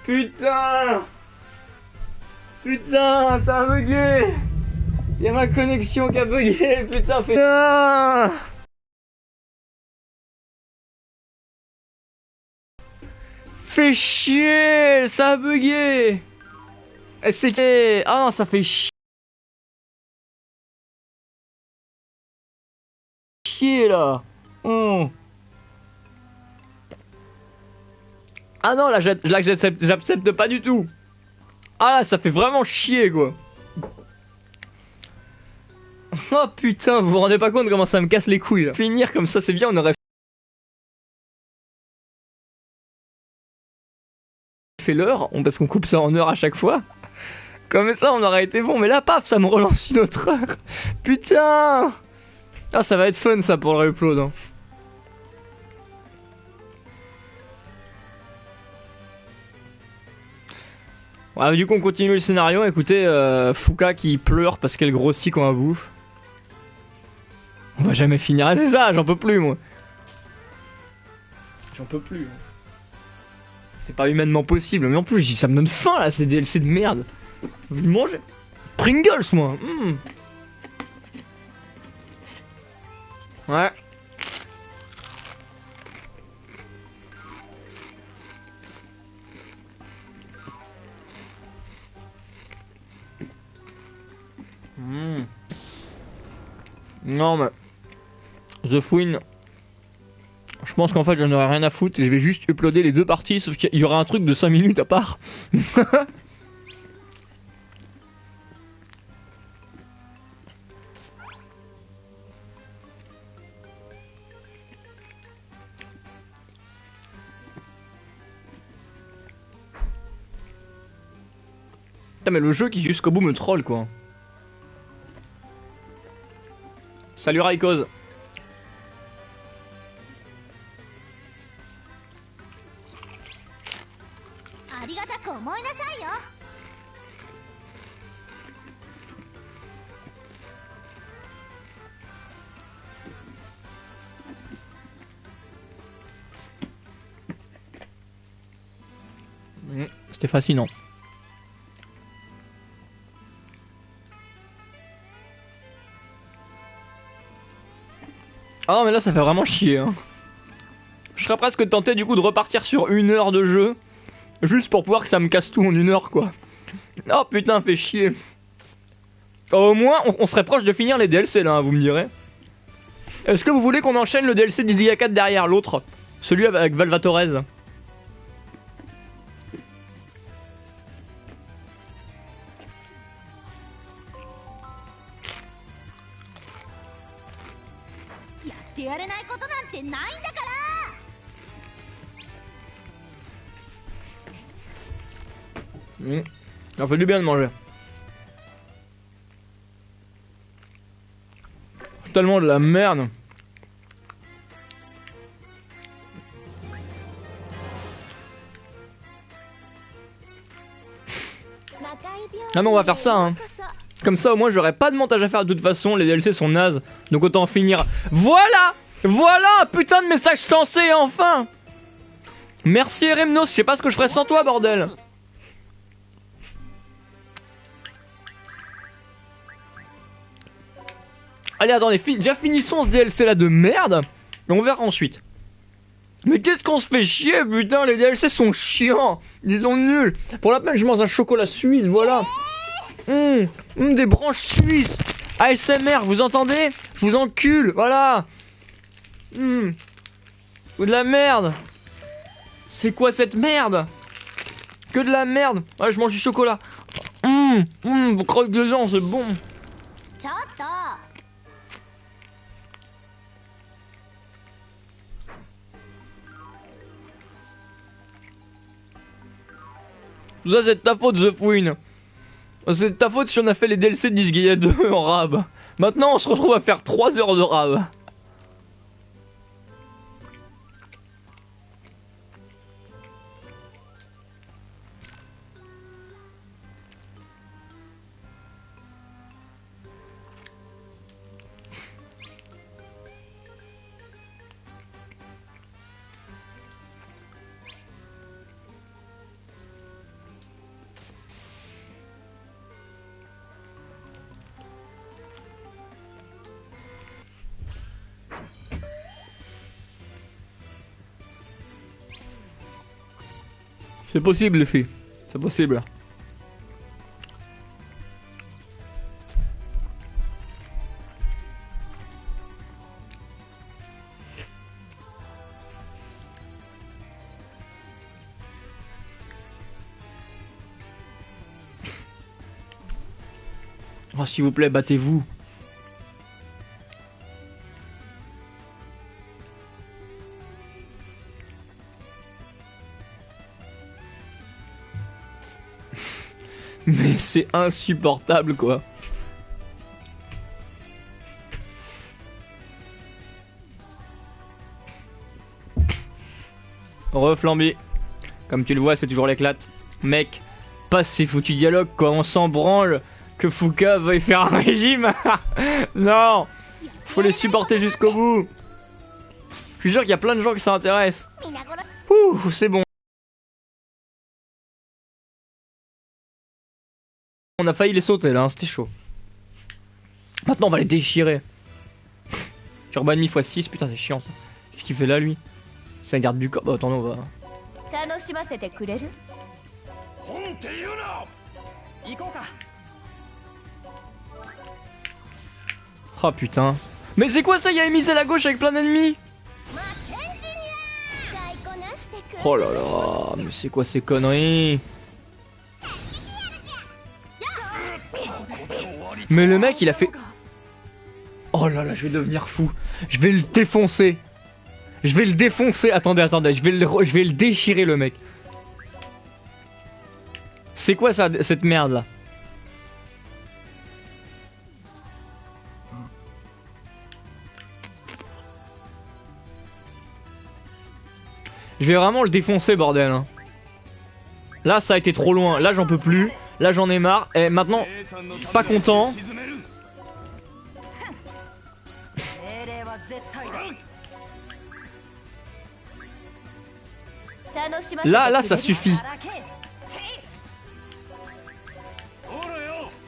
Putain! Putain, ça a bugué! Y'a ma connexion qui a bugué, putain, putain! Fait chier! Ça a bugué! C'est... Ah non, ça fait chier là! Oh. Ah non, là j'accepte pas du tout! Ah là, ça fait vraiment chier quoi! Oh putain, vous vous rendez pas compte comment ça me casse les couilles là. Finir comme ça, c'est bien, on aurait fait l'heure, parce qu'on coupe ça en heure à chaque fois. Comme ça, on aurait été bon, mais là, paf, ça me relance une autre heure. Putain! Ah, ça va être fun ça pour le upload. Hein. Ouais, du coup, on continue le scénario. Écoutez, Fuka qui pleure parce qu'elle grossit quand elle bouffe. On va jamais finir. Ah, c'est ça, j'en peux plus, moi. J'en peux plus. C'est pas humainement possible. Mais en plus, ça me donne faim là, ces DLC de merde. J'ai envie de manger. Pringles, moi. Ouais. Non, mais. The Fouine. Je pense qu'en fait, j'en aurais rien à foutre et je vais juste uploader les deux parties, sauf qu'il y aura un truc de 5 minutes à part. Putain, mais le jeu qui jusqu'au bout me troll quoi. Salut Raikoz. C'était fascinant. Ah non mais là ça fait vraiment chier hein. Je serais presque tenté du coup de repartir sur 1 heure de jeu. Juste pour pouvoir que ça me casse tout en 1 heure quoi. Oh putain fait chier. Au moins on serait proche de finir les DLC là hein, vous me direz. Est-ce que vous voulez qu'on enchaîne le DLC d'Izia 4 derrière l'autre? Celui avec Valvatorez. Ça fait du bien de manger. Tellement de la merde. Ah mais on va faire ça hein. Comme ça au moins j'aurai pas de montage à faire de toute façon, les DLC sont nazes. Donc autant en finir. Voilà. Voilà un putain de message sensé enfin. Merci Eremnos, je sais pas ce que je ferais sans toi bordel. Allez attendez, déjà finissons ce DLC là de merde. Et on verra ensuite. Mais qu'est-ce qu'on se fait chier putain, les DLC sont chiants. Ils sont nuls. Pour la peine je mange un chocolat suisse, voilà. Des branches suisses. ASMR, vous entendez? Je vous encule, voilà. Ou de la merde. C'est quoi cette merde? Que de la merde. Ouais, je mange du chocolat. Vous croquez dedans, c'est bon. Tout ça c'est de ta faute The Fouine. C'est de ta faute si on a fait les DLC de Disgaea 2 en rab. Maintenant on se retrouve à faire 3 heures de rab. C'est possible les filles. C'est possible. Oh, s'il vous plaît, battez-vous. Mais c'est insupportable quoi. Reflambi. Comme tu le vois, c'est toujours l'éclate. Mec, passe ces foutus dialogues quoi, on s'en branle que Fuka veuille faire un régime. Non, faut les supporter jusqu'au bout. Je suis sûr qu'il y a plein de gens que ça intéresse. Ouh, c'est bon. On a failli les sauter là, hein, c'était chaud. Maintenant on va les déchirer. Turbo ennemi x6, putain c'est chiant ça. Qu'est-ce qu'il fait là lui? C'est un garde du corps. Bah attendez, on va... Oh putain. Mais c'est quoi ça? Il y a émis à la gauche avec plein d'ennemis. Oh là là, mais c'est quoi ces conneries? Mais le mec il a fait... Oh là là, je vais devenir fou. Je vais le défoncer. Je vais le défoncer. Attendez, attendez, je vais le déchirer le mec. C'est quoi ça, cette merde là? Je vais vraiment le défoncer bordel hein. Là ça a été trop loin, là j'en peux plus. Là j'en ai marre, et maintenant, pas content. Là ça suffit.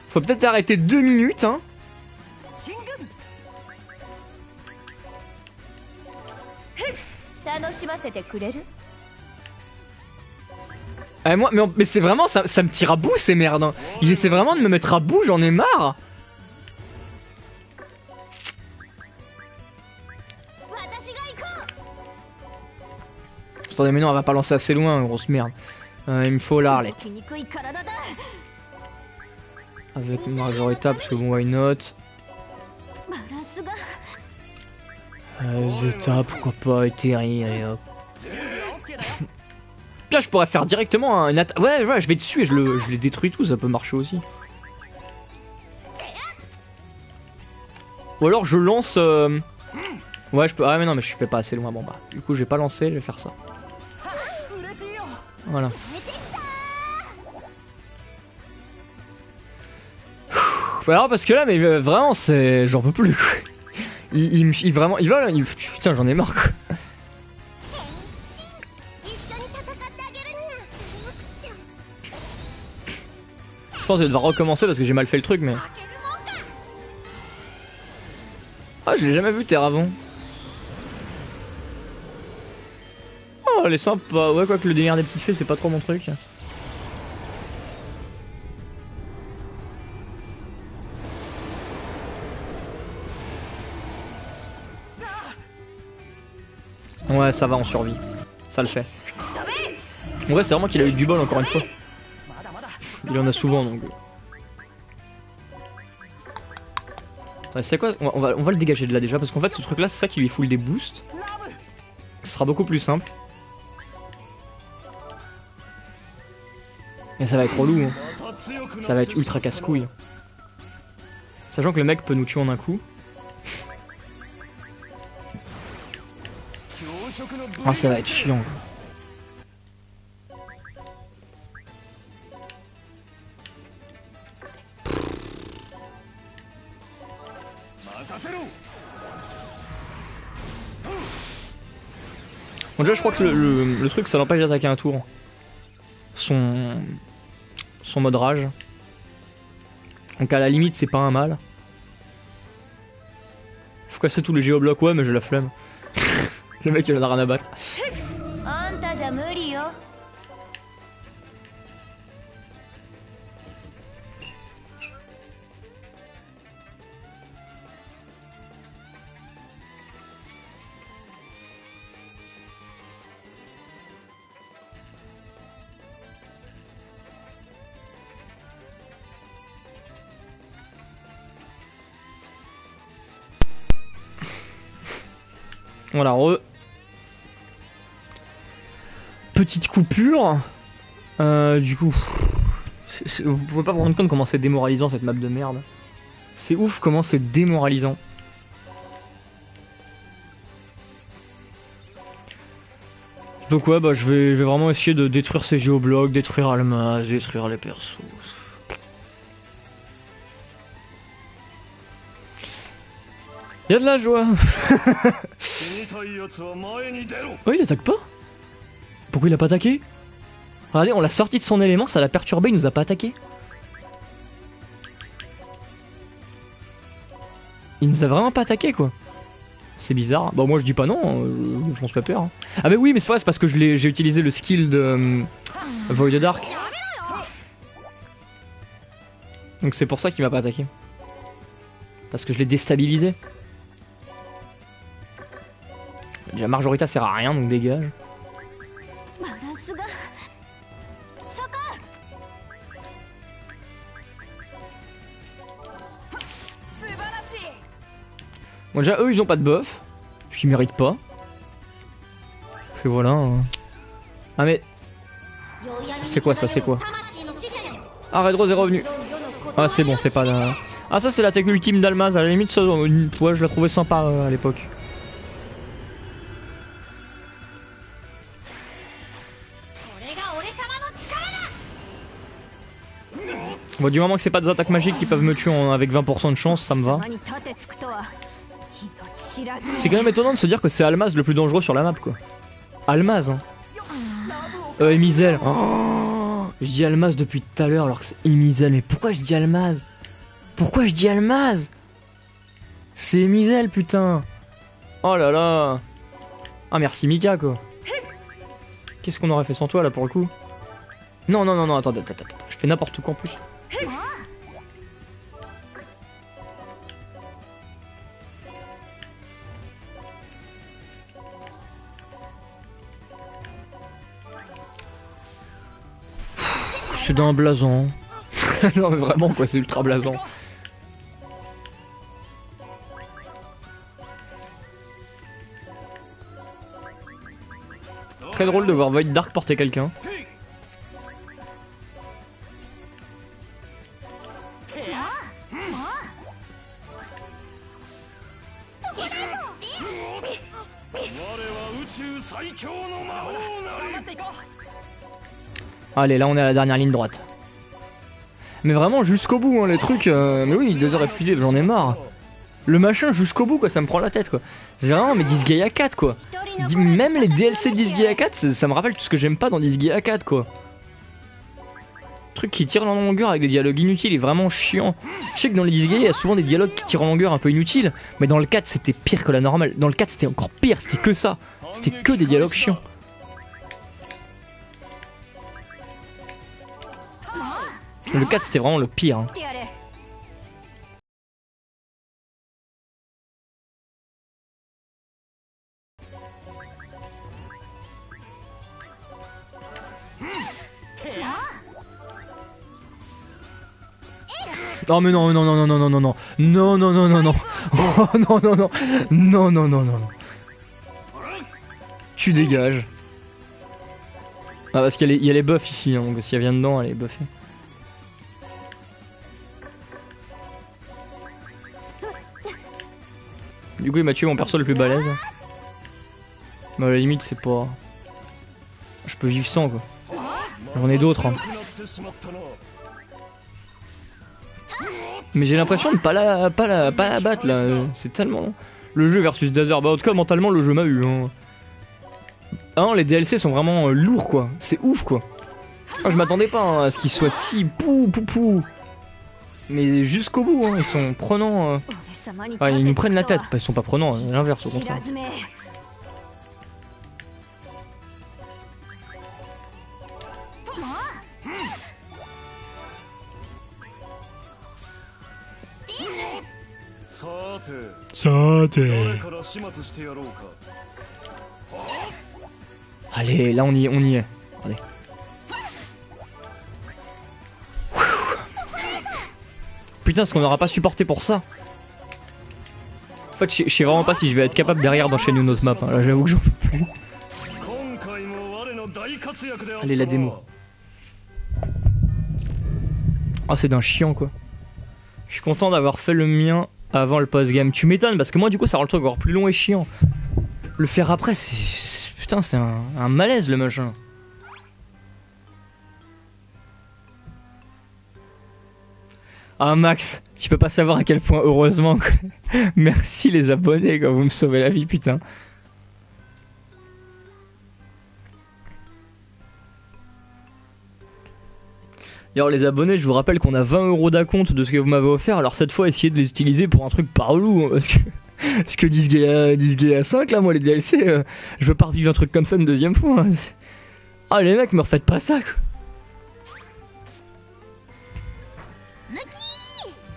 Faut peut-être arrêter 2 minutes hein. Moi, mais c'est vraiment, ça me tire à bout ces merdes hein. Ils essaient vraiment de me mettre à bout, j'en ai marre. Attendez mais non, on va pas lancer assez loin, grosse merde. Il me faut l'Arlette. Avec Margarita, parce que bon, why not. Zeta, pourquoi pas, et Terry, allez hop. Là, je pourrais faire directement une attaque. Ouais, je vais dessus et je les détruis tous, ça peut marcher aussi. Ou alors je lance. Ouais, je peux. Ah, mais non, mais je fais pas assez loin. Bon, bah, du coup, je vais pas lancer, je vais faire ça. Voilà. Alors, parce que là, mais vraiment, c'est. J'en peux plus. Vraiment. Putain, j'en ai marre quoi. Je pense que je vais devoir recommencer parce que j'ai mal fait le truc, mais. Ah, je l'ai jamais vu Terre avant. Oh, elle est sympa. Ouais, quoi que le délire des petites fées, c'est pas trop mon truc. Ouais, ça va, on survit. Ça le fait. En vrai, c'est vraiment qu'il a eu du bol encore une fois. Il en a souvent donc. Attends, c'est quoi on va le dégager de là déjà parce qu'en fait ce truc là c'est ça qui lui fout des boosts. Ce sera beaucoup plus simple. Mais ça va être relou hein. Ça va être ultra casse-couille. Sachant que le mec peut nous tuer en un coup. Ah ça va être chiant. Bon déjà je crois que le truc ça l'empêche d'attaquer un tour. Son mode rage. Donc à la limite c'est pas un mal. Faut casser tous les géoblocs, ouais mais j'ai la flemme. Le mec il en a rien à battre. Voilà, petite coupure. Du coup, vous pouvez pas vous rendre compte comment c'est démoralisant cette map de merde. C'est ouf comment c'est démoralisant. Donc ouais, bah je vais vraiment essayer de détruire ces géoblocs, détruire Almaz, détruire les persos. Y'a de la joie. Oh, il attaque pas? Pourquoi il a pas attaqué? Regardez, on l'a sorti de son élément, ça l'a perturbé, il nous a pas attaqué. Il nous a vraiment pas attaqué quoi. C'est bizarre. Bah moi je dis pas non, je pense pas peur. Hein. Ah mais oui, mais c'est vrai, c'est parce que j'ai utilisé le skill de Void Dark. Donc c'est pour ça qu'il m'a pas attaqué. Parce que je l'ai déstabilisé. Déjà Marjorita sert à rien, donc dégage. Bon déjà eux ils ont pas de buff, ce qu'ils méritent pas. Et voilà. Ah mais... C'est quoi ça, c'est quoi? Ah Red Rose est revenu. Ah c'est bon, c'est pas la... Ah ça c'est la tech ultime d'Almaz, à la limite ça, ouais, je la trouvais sympa à l'époque. Bon du moment que c'est pas des attaques magiques qui peuvent me tuer avec 20% de chance, ça me va. C'est quand même étonnant de se dire que c'est Almaz le plus dangereux sur la map quoi. Almaz hein. Emizel. Oh, je dis Almaz depuis tout à l'heure alors que c'est Emizel. Mais pourquoi je dis Almaz? Pourquoi je dis Almaz? C'est Emizel putain. Oh là là. Ah merci Mika quoi. Qu'est-ce qu'on aurait fait sans toi là pour le coup? Non non non non attends. Je fais n'importe quoi en plus. C'est d'un blason. Non mais vraiment quoi, c'est ultra blason. Très drôle de voir Void Dark porter quelqu'un. Allez, là on est à la dernière ligne droite. Mais vraiment jusqu'au bout hein, les trucs, mais oui 2 heures épuisées, j'en ai marre. Le machin jusqu'au bout quoi, ça me prend la tête quoi. C'est vraiment mais Disgaea 4 quoi. Même les DLC de Disgaea 4, ça me rappelle tout ce que j'aime pas dans Disgaea 4 quoi. Truc qui tire en longueur avec des dialogues inutiles et vraiment chiant. Je sais que dans les Disgaea il y a souvent des dialogues qui tirent en longueur un peu inutiles, mais dans le 4 c'était pire que la normale. Dans le 4 c'était encore pire, c'était que ça. C'était que des dialogues chiants. Le 4 c'était vraiment le pire. Hein. Oh mais non non non non non non non non non non non non non oh non non non non non non non. Tu dégages. Ah parce qu'il y a les buffs ici, hein, donc si elle vient dedans elle est buffée. Du coup il m'a tué mon perso le plus balèze. Mais à la limite c'est pas... Je peux vivre sans quoi. J'en ai d'autres hein. Mais j'ai l'impression de pas la battre là. C'est tellement... Le jeu versus Dazer. Bah en tout cas mentalement le jeu m'a eu hein. Ah non les DLC sont vraiment lourds quoi. C'est ouf quoi. Ah, je m'attendais pas hein, à ce qu'ils soient si pou. Mais jusqu'au bout hein, ils sont prenants. Ah, ils nous prennent la tête, ils sont pas prenants, hein, l'inverse au contraire. Allez, là on y est. Allez. Putain, ce qu'on n'aura pas supporté pour ça. fait, je sais vraiment pas si je vais être capable derrière d'enchaîner une autre map. Hein. Là, j'avoue que j'en peux plus. Allez, la démo. Ah, c'est d'un chiant quoi. Je suis content d'avoir fait le mien avant le post-game. Tu m'étonnes parce que moi, du coup, ça rend le truc encore plus long et chiant. Le faire après, c'est. Putain, c'est un malaise le machin. Ah, Max, tu peux pas savoir à quel point, heureusement. Merci les abonnés quand vous me sauvez la vie, putain. D'ailleurs, les abonnés, je vous rappelle qu'on a 20 € d'acompte de ce que vous m'avez offert. Alors, cette fois, essayez de les utiliser pour un truc pas relou. Hein, parce que 10 Gaia 5, là, moi, les DLC, je veux pas revivre un truc comme ça une deuxième fois. Hein. Ah, les mecs, me refaites pas ça, quoi.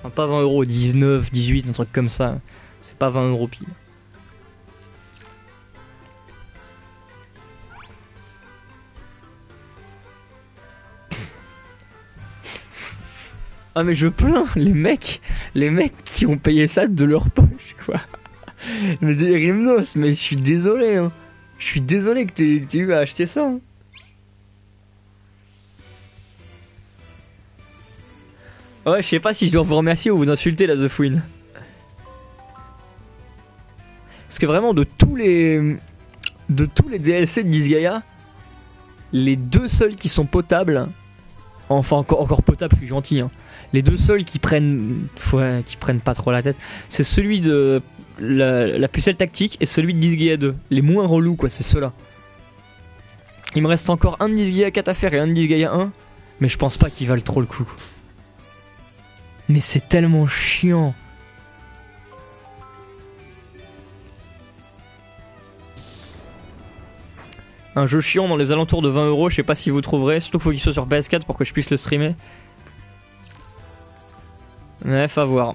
Enfin, pas 20 €, 19, 18, un truc comme ça. C'est pas 20 € pile. Ah mais je plains les mecs qui ont payé ça de leur poche quoi. Mais des Rhymnos, mais je suis désolé hein. Je suis désolé que t'aies eu à acheter ça. Hein. Ouais, je sais pas si je dois vous remercier ou vous insulter la The Fouine. Parce que vraiment de tous les DLC de Disgaea, les deux seuls qui sont potables, enfin encore potables, je suis gentil hein. Les deux seuls qui prennent pas trop la tête, c'est celui de la pucelle tactique et celui de Disgaea 2. Les moins relous quoi, c'est ceux-là. Il me reste encore un de Disgaea 4 à faire et un de Disgaea 1, mais je pense pas qu'ils valent trop le coup. Mais c'est tellement chiant. Un jeu chiant dans les alentours de 20 €, je sais pas si vous trouverez, surtout qu'il faut qu'il soit sur PS4 pour que je puisse le streamer. Bref, à voir.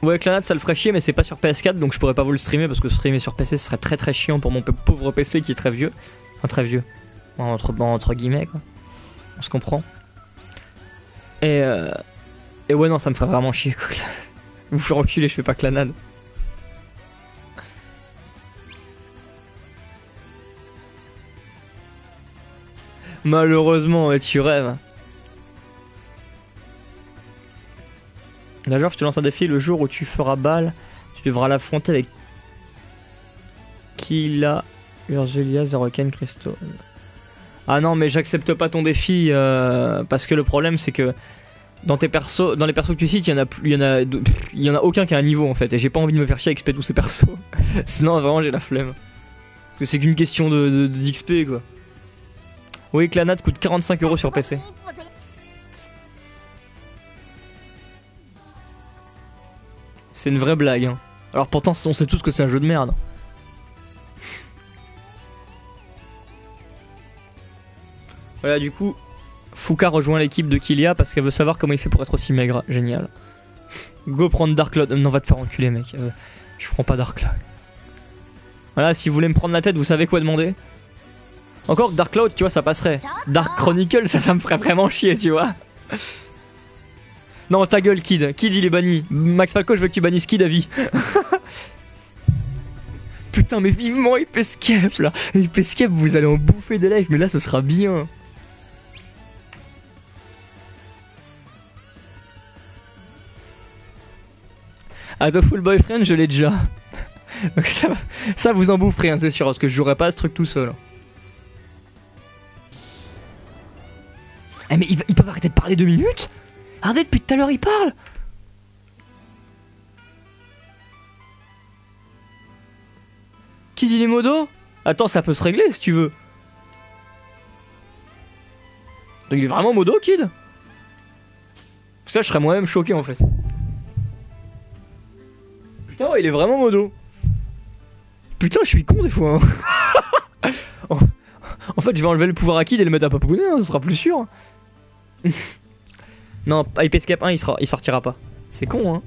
Ouais, Clanat ça le ferait chier, mais c'est pas sur PS4 donc je pourrais pas vous le streamer parce que streamer sur PC ce serait très très chiant pour mon pauvre PC qui est très vieux. Enfin, très vieux. Entre guillemets quoi. On se comprend. Et ouais, non, ça me ferait vraiment chier quoi. Vous faire reculer, je fais pas Clanad. Malheureusement, tu rêves. D'ailleurs, je te lance un défi, le jour où tu feras balle, tu devras l'affronter avec Killa, Urzulia, Zeroken, Christo. Ah non, mais j'accepte pas ton défi parce que le problème c'est que dans les persos que tu cites, il y en a aucun qui a un niveau en fait, et j'ai pas envie de me faire chier avec XP tous ces persos. Sinon, vraiment, j'ai la flemme. Parce que c'est qu'une question d'XP quoi. Oui, Clanat coûte 45 € sur PC. C'est une vraie blague. Hein. Alors pourtant, on sait tous que c'est un jeu de merde. Voilà, du coup, Fuka rejoint l'équipe de Killia parce qu'elle veut savoir comment il fait pour être aussi maigre. Génial. Go prendre Dark Cloud. Non, va te faire enculer, mec. Je prends pas Dark Cloud. Voilà, si vous voulez me prendre la tête, vous savez quoi demander. Encore que Dark Cloud, tu vois, ça passerait. Dark Chronicle, ça me ferait vraiment chier, tu vois. Non, ta gueule, Kid. Kid, il est banni. Max Falco, je veux que tu bannisses Kid à vie. Putain, mais vivement Escape là. Escape, vous allez en bouffer des lives, mais là, ce sera bien. Full Boyfriend, je l'ai déjà. Donc ça vous en boufferez, hein, c'est sûr, parce que je jouerai pas à ce truc tout seul. Eh mais ils peuvent arrêter de parler 2 minutes. Regardez, depuis tout à l'heure, ils parlent. Qui dit les modos? Attends, ça peut se régler si tu veux. Il est vraiment modo, Kid? Parce que là, je serais moi-même choqué en fait. Putain, ouais, il est vraiment modo. Putain, je suis con des fois. Hein. En fait, je vais enlever le pouvoir à Kid et le mettre à Papounet, hein, ce sera plus sûr. Non, Hype Escape 1, il sortira pas. C'est con, hein.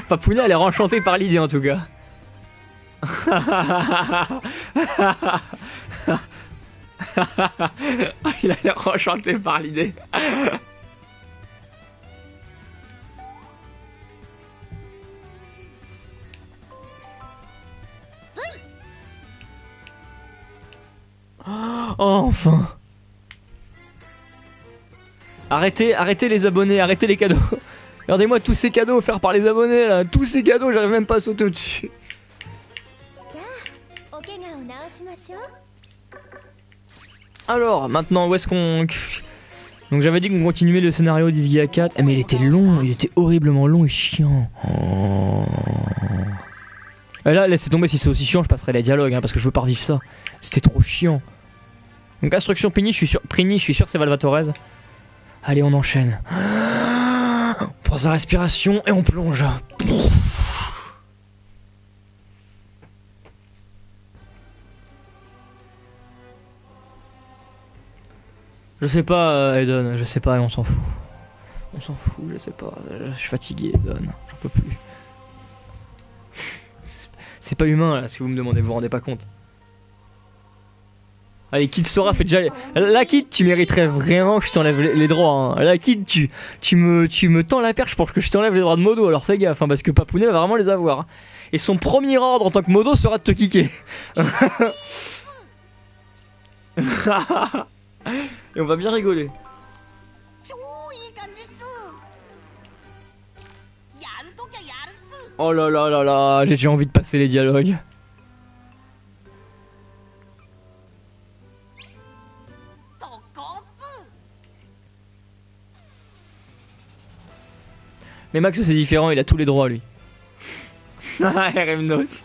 Papouna a l'air enchanté par l'idée en tout cas. Il a l'air enchanté par l'idée. Oh, enfin. Arrêtez les abonnés, arrêtez les cadeaux. Regardez-moi tous ces cadeaux offerts par les abonnés là, tous ces cadeaux, j'arrive même pas à sauter au-dessus. Alors, maintenant, où est-ce qu'on... Donc j'avais dit qu'on continuait le scénario d'Isgia 4. Eh, mais il était long, il était horriblement long et chiant. Oh. Et là, laissez tomber, si c'est aussi chiant, je passerai les dialogues, hein, parce que je veux pas revivre ça. C'était trop chiant. Donc instruction Prini, je suis sûr que c'est Valvatorez. Allez, on enchaîne. On prend sa respiration et on plonge. Je sais pas, Eden, je sais pas, et on s'en fout. On s'en fout, je sais pas. Je suis fatigué, Eden, j'en peux plus. C'est pas humain là, ce que vous me demandez, vous vous rendez pas compte. Allez, Kid Sora fait déjà... Là, Kid, tu mériterais vraiment que je t'enlève les droits. Hein. Là, Kid, tu me tends la perche pour que je t'enlève les droits de Modo, alors fais gaffe, hein, parce que Papounet va vraiment les avoir. Hein. Et son premier ordre en tant que Modo sera de te kicker. Et on va bien rigoler. Oh là là là là, j'ai déjà envie de passer les dialogues. Mais Max c'est différent, il a tous les droits lui. Remnos.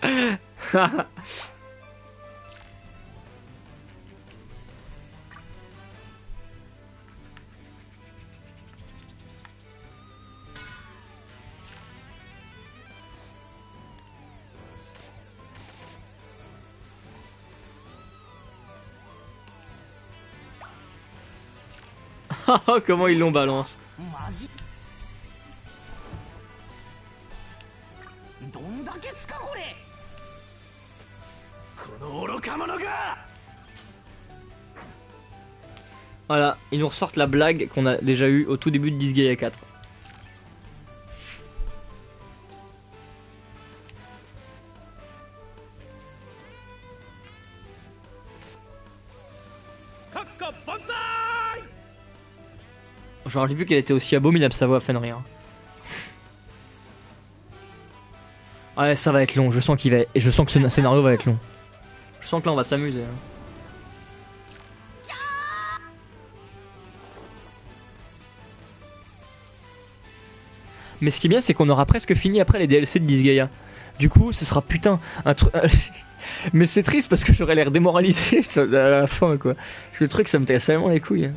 Comment ils l'ont balance. Voilà, ils nous ressortent la blague qu'on a déjà eue au tout début de Disgaea 4. Je me rappelle plus qu'elle était aussi abominable sa voix à Fenrir. Ouais, ça va être long, je sens qu'il va... Et je sens que ce scénario va être long. Je sens que là on va s'amuser. Hein. Mais ce qui est bien, c'est qu'on aura presque fini après les DLC de Disgaea. Du coup, ce sera putain un truc... Mais c'est triste parce que j'aurais l'air démoralisé à la fin, quoi. Parce que le truc, ça me casse tellement les couilles.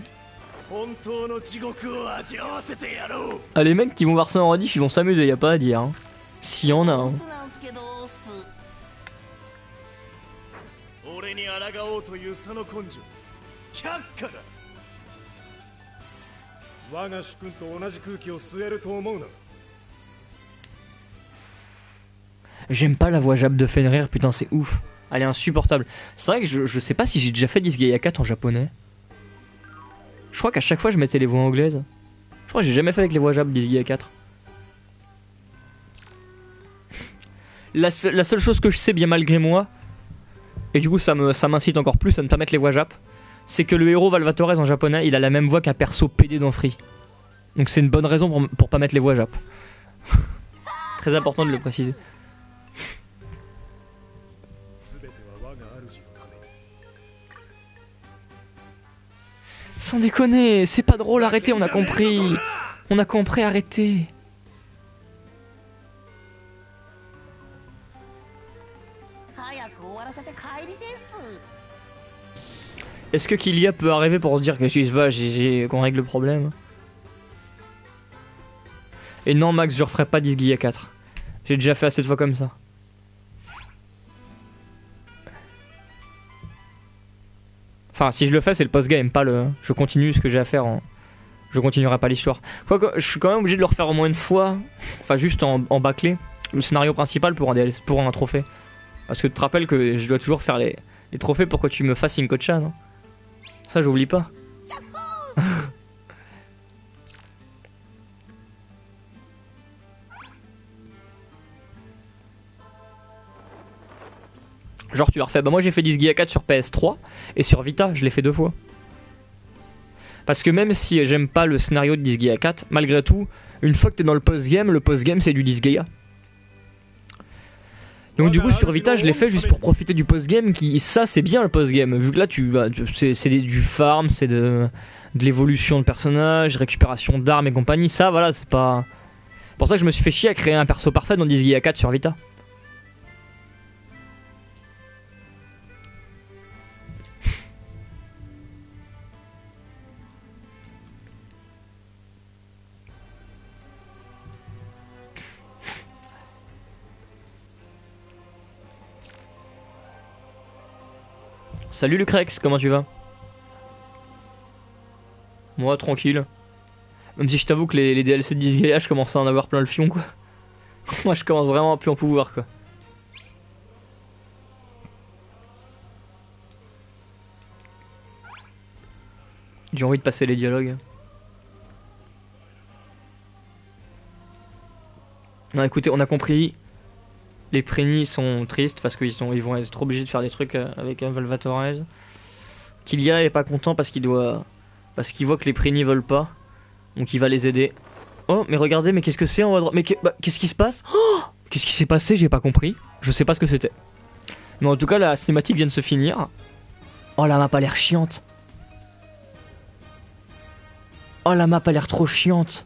Ah, les mecs qui vont voir ça en rediff, ils vont s'amuser, y a pas à dire. Hein. S'il y en a. Hein. J'aime pas la voix Jap de Fenrir, putain c'est ouf. Elle est insupportable. C'est vrai que je sais pas si j'ai déjà fait Disgaea 4 en japonais. Je crois qu'à chaque fois je mettais les voix anglaises. Je crois que j'ai jamais fait avec les voix Jap Disgaea 4. La seule chose que je sais bien malgré moi, et du coup ça m'incite encore plus à ne pas mettre les voix Jap, c'est que le héros Valvatorez en japonais il a la même voix qu'un perso PD dans Free. Donc c'est une bonne raison pour pas mettre les voix Jap. Très important de le préciser. Sans déconner, c'est pas drôle, arrêtez, on a compris. On a compris, arrêtez. Est-ce que Kylia peut arriver pour se dire que je sais pas, qu'on règle le problème? Et non Max, je referai pas Disgaea 4. J'ai déjà fait assez de fois comme ça. Enfin, si je le fais, c'est le post-game, pas le... Je continue ce que j'ai à faire en... je continuerai pas l'histoire. Quoique, je suis quand même obligé de le refaire au moins une fois, enfin juste en bâclé, le scénario principal pour un DLC, pour un trophée. Parce que tu te rappelles que je dois toujours faire les trophées pour que tu me fasses une Kocha, non? Ça, j'oublie pas. Genre tu as refait, bah moi j'ai fait Disgaea 4 sur PS3 et sur Vita, je l'ai fait 2 fois. Parce que même si j'aime pas le scénario de Disgaea 4, malgré tout, une fois que t'es dans le post-game c'est du Disgaea. Donc du coup sur Vita je l'ai fait juste pour profiter du post-game qui, ça c'est bien le post-game, vu que là c'est du farm, c'est de l'évolution de personnages, récupération d'armes et compagnie, ça voilà c'est pas... C'est pour ça que je me suis fait chier à créer un perso parfait dans Disgaea 4 sur Vita. Salut Lucrex, comment tu vas? Moi tranquille. Même si je t'avoue que les DLC de Disgaea je commence à en avoir plein le fion quoi. Moi je commence vraiment à plus en pouvoir quoi. J'ai envie de passer les dialogues. Non écoutez, on a compris. Les Prénis sont tristes parce qu'ils vont être obligés de faire des trucs avec un Valvatorez. Kilia est pas content parce qu'il voit que les Prénis veulent pas. Donc il va les aider. Oh mais regardez, mais qu'est-ce que c'est en haut à droite? Mais qu'est-ce qui se passe? Oh, qu'est-ce qui s'est passé? J'ai pas compris. Je sais pas ce que c'était. Mais en tout cas la cinématique vient de se finir. Oh la map a l'air chiante. Oh la map a l'air trop chiante.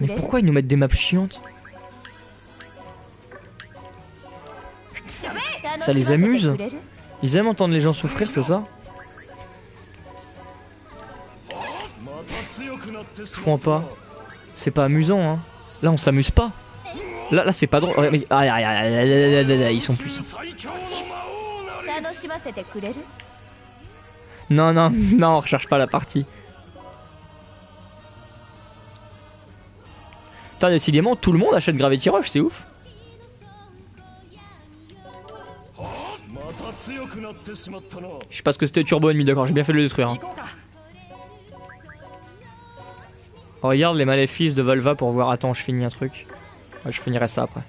Mais pourquoi ils nous mettent des maps chiantes? Ça les amuse? Ils aiment entendre les gens souffrir, c'est ça? Je comprends pas. C'est pas amusant, hein. Là, on s'amuse pas. Là, c'est pas drôle. Ils sont puissants. Non, non, non, on recherche pas la partie. Putain, décidément, tout le monde achète Gravity Rush, c'est ouf. Je sais pas ce que c'était Turbo Ennemi, d'accord, j'ai bien fait de le détruire. Hein. Oh, regarde les maléfices de Volva pour voir. Attends, je finis un truc. Ouais, je finirai ça après.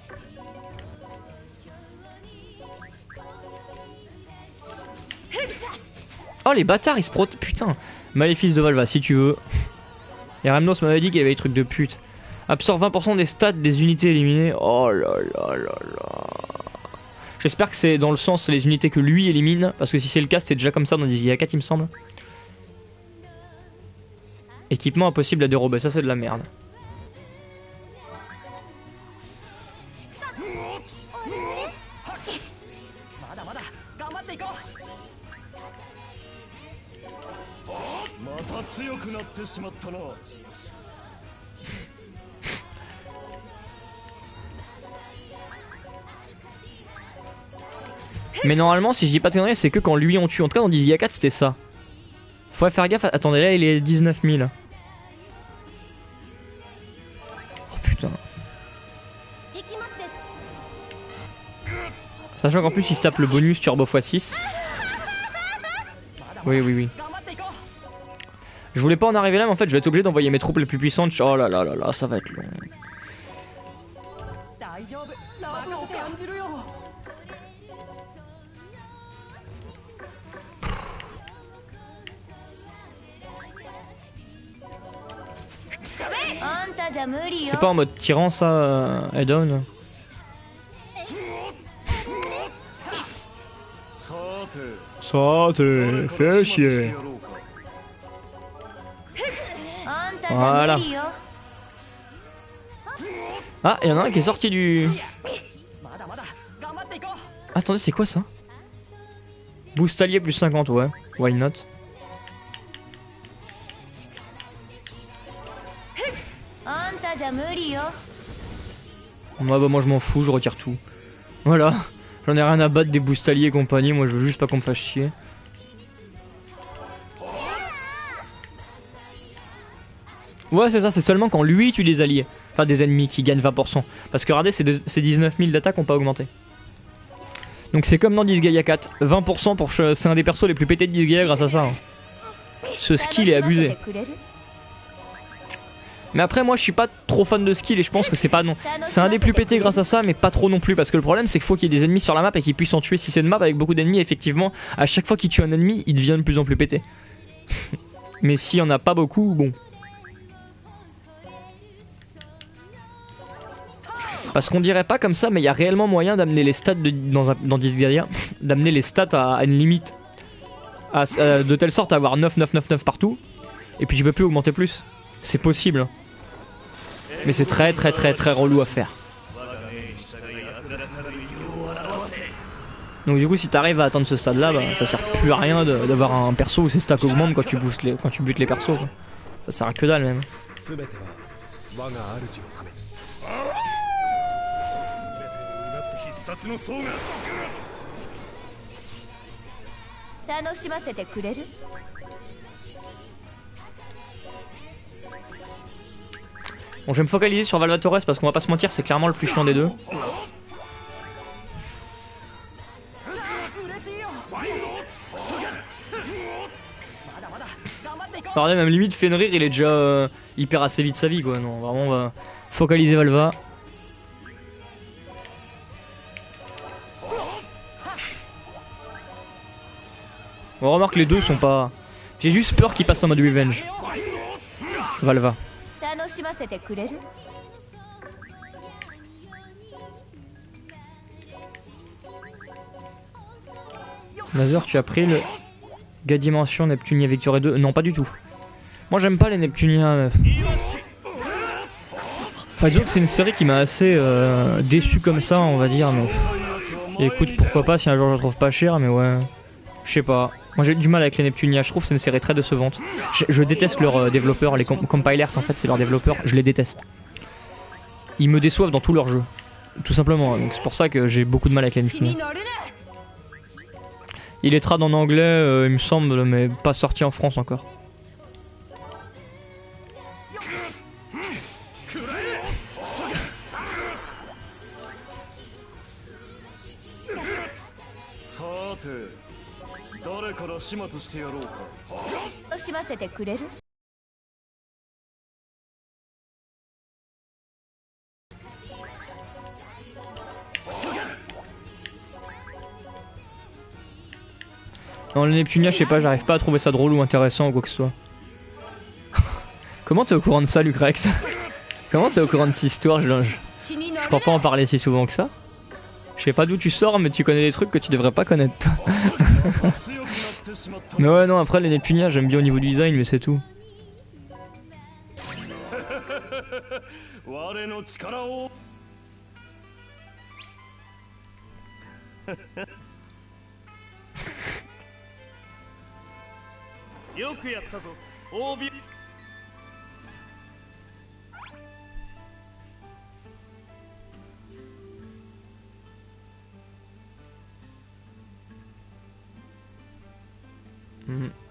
Oh, les bâtards, ils se protègent. Putain, maléfice de Volva, si tu veux. Et Remnos m'avait dit qu'il y avait des trucs de pute. Absorbe 20% des stats des unités éliminées. Oh là là là là. J'espère que c'est dans le sens les unités que lui élimine. Parce que si c'est le cas, c'était déjà comme ça dans Disgaea 4, il me semble. Équipement impossible à dérober, ça c'est de la merde. Mais normalement, si je dis pas de conneries, c'est que quand lui on tue. En tout cas, dans Disgaea 4, c'était ça. Faut faire gaffe. Attendez, là, il est 19 000. Oh putain. Sachant qu'en plus, il se tape le bonus Turbo x6. Oui, oui, oui. Je voulais pas en arriver là, mais en fait, je vais être obligé d'envoyer mes troupes les plus puissantes. Oh là là là là, ça va être long. C'est pas en mode tyran ça, Head-On? Ça t'es fait chier. Voilà. Ah, il y en a un qui est sorti du... Attendez, c'est quoi ça? Boost allié plus 50, ouais. Why not? Ouais bah moi je m'en fous, je retire tout. Voilà. J'en ai rien à battre des boosts alliés et compagnie, moi je veux juste pas qu'on me fasse chier. Ouais c'est ça, c'est seulement quand lui tue des alliés. Enfin des ennemis qui gagnent 20%. Parce que regardez, ces 19 000 d'attaque ont pas augmenté. Donc c'est comme dans Disgaea 4. 20% pour c'est un des persos les plus pétés de Disgaea grâce à ça. Hein. Ce skill est abusé. Mais après moi je suis pas trop fan de skill et je pense que c'est pas non. C'est un des plus pétés grâce à ça mais pas trop non plus. Parce que le problème c'est qu'il faut qu'il y ait des ennemis sur la map et qu'ils puissent en tuer. Si c'est une map avec beaucoup d'ennemis, effectivement à chaque fois qu'il tue un ennemi il devient de plus en plus pété. Mais s'il y en a pas beaucoup, bon. Parce qu'on dirait pas comme ça, mais il y a réellement moyen d'amener les stats dans Disgaea, d'amener les stats à une limite. De telle sorte à avoir 9, 9, 9, 9 partout. Et puis je peux plus augmenter plus. C'est possible. Mais c'est très très très très relou à faire. Donc du coup si t'arrives à atteindre ce stade là, bah, ça sert plus à rien d'avoir un perso où ses stats augmentent quand tu butes les persos. Quoi. Ça sert à que dalle même. 楽しませてくれる？ Bon, je vais me focaliser sur Valvatores parce qu'on va pas se mentir, c'est clairement le plus chiant des deux. Regardez, même limite Fenrir il est déjà hyper assez vite sa vie quoi. Non, vraiment on va focaliser Valva. On remarque les deux sont pas... J'ai juste peur qu'ils passent en mode revenge. Valva. Nazur, tu as pris le Gadimension Neptunia Victoria 2? Non, pas du tout. Moi j'aime pas les Neptuniens. Enfin disons que c'est une série qui m'a assez déçu comme ça on va dire mais... Écoute pourquoi pas si un jour je la trouve pas cher mais ouais... Je sais pas. Moi j'ai du mal avec les Neptunia, je trouve que c'est une série très décevante. Je déteste leurs développeurs, les compilers en fait c'est leurs développeurs, je les déteste. Ils me déçoivent dans tous leurs jeux. Tout simplement, donc c'est pour ça que j'ai beaucoup de mal avec les Neptunia. Il est trad en anglais il me semble mais pas sorti en France encore. Non, le Neptunia, je sais pas, j'arrive pas à trouver ça drôle ou intéressant ou quoi que ce soit. Comment t'es au courant de ça, Lucrex? Comment t'es au courant de cette histoire? Je crois pas en parler si souvent que ça. Je sais pas d'où tu sors, mais tu connais des trucs que tu devrais pas connaître, toi. Mais ouais, non, après les Neptunia, j'aime bien au niveau du design, mais c'est tout.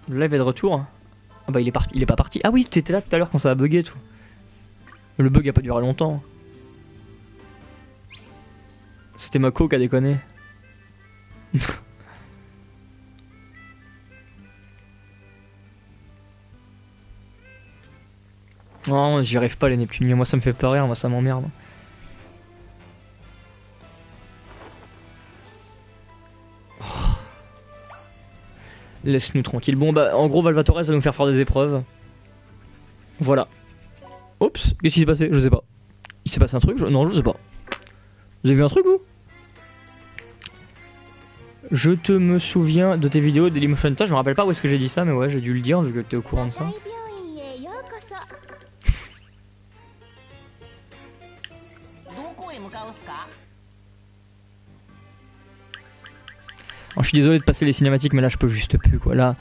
Le live est de retour. Ah bah il est pas parti. Ah oui, t'étais là tout à l'heure quand ça a bugué tout. Le bug a pas duré longtemps. C'était Mako qui a déconné. Non, j'y arrive pas les Neptuniens, moi ça me fait pas rire, moi ça m'emmerde. Laisse-nous tranquille. Bon bah en gros Valvatores va nous faire des épreuves. Voilà. Oups, qu'est-ce qui s'est passé? Je sais pas. Il s'est passé un truc? Non, je sais pas. Vous avez vu un truc vous? Je te me souviens de tes vidéos Dailymotion. Je me rappelle pas où est-ce que j'ai dit ça mais ouais j'ai dû le dire vu que t'es au courant de ça. Oh, je suis désolé de passer les cinématiques mais là je peux juste plus quoi. Là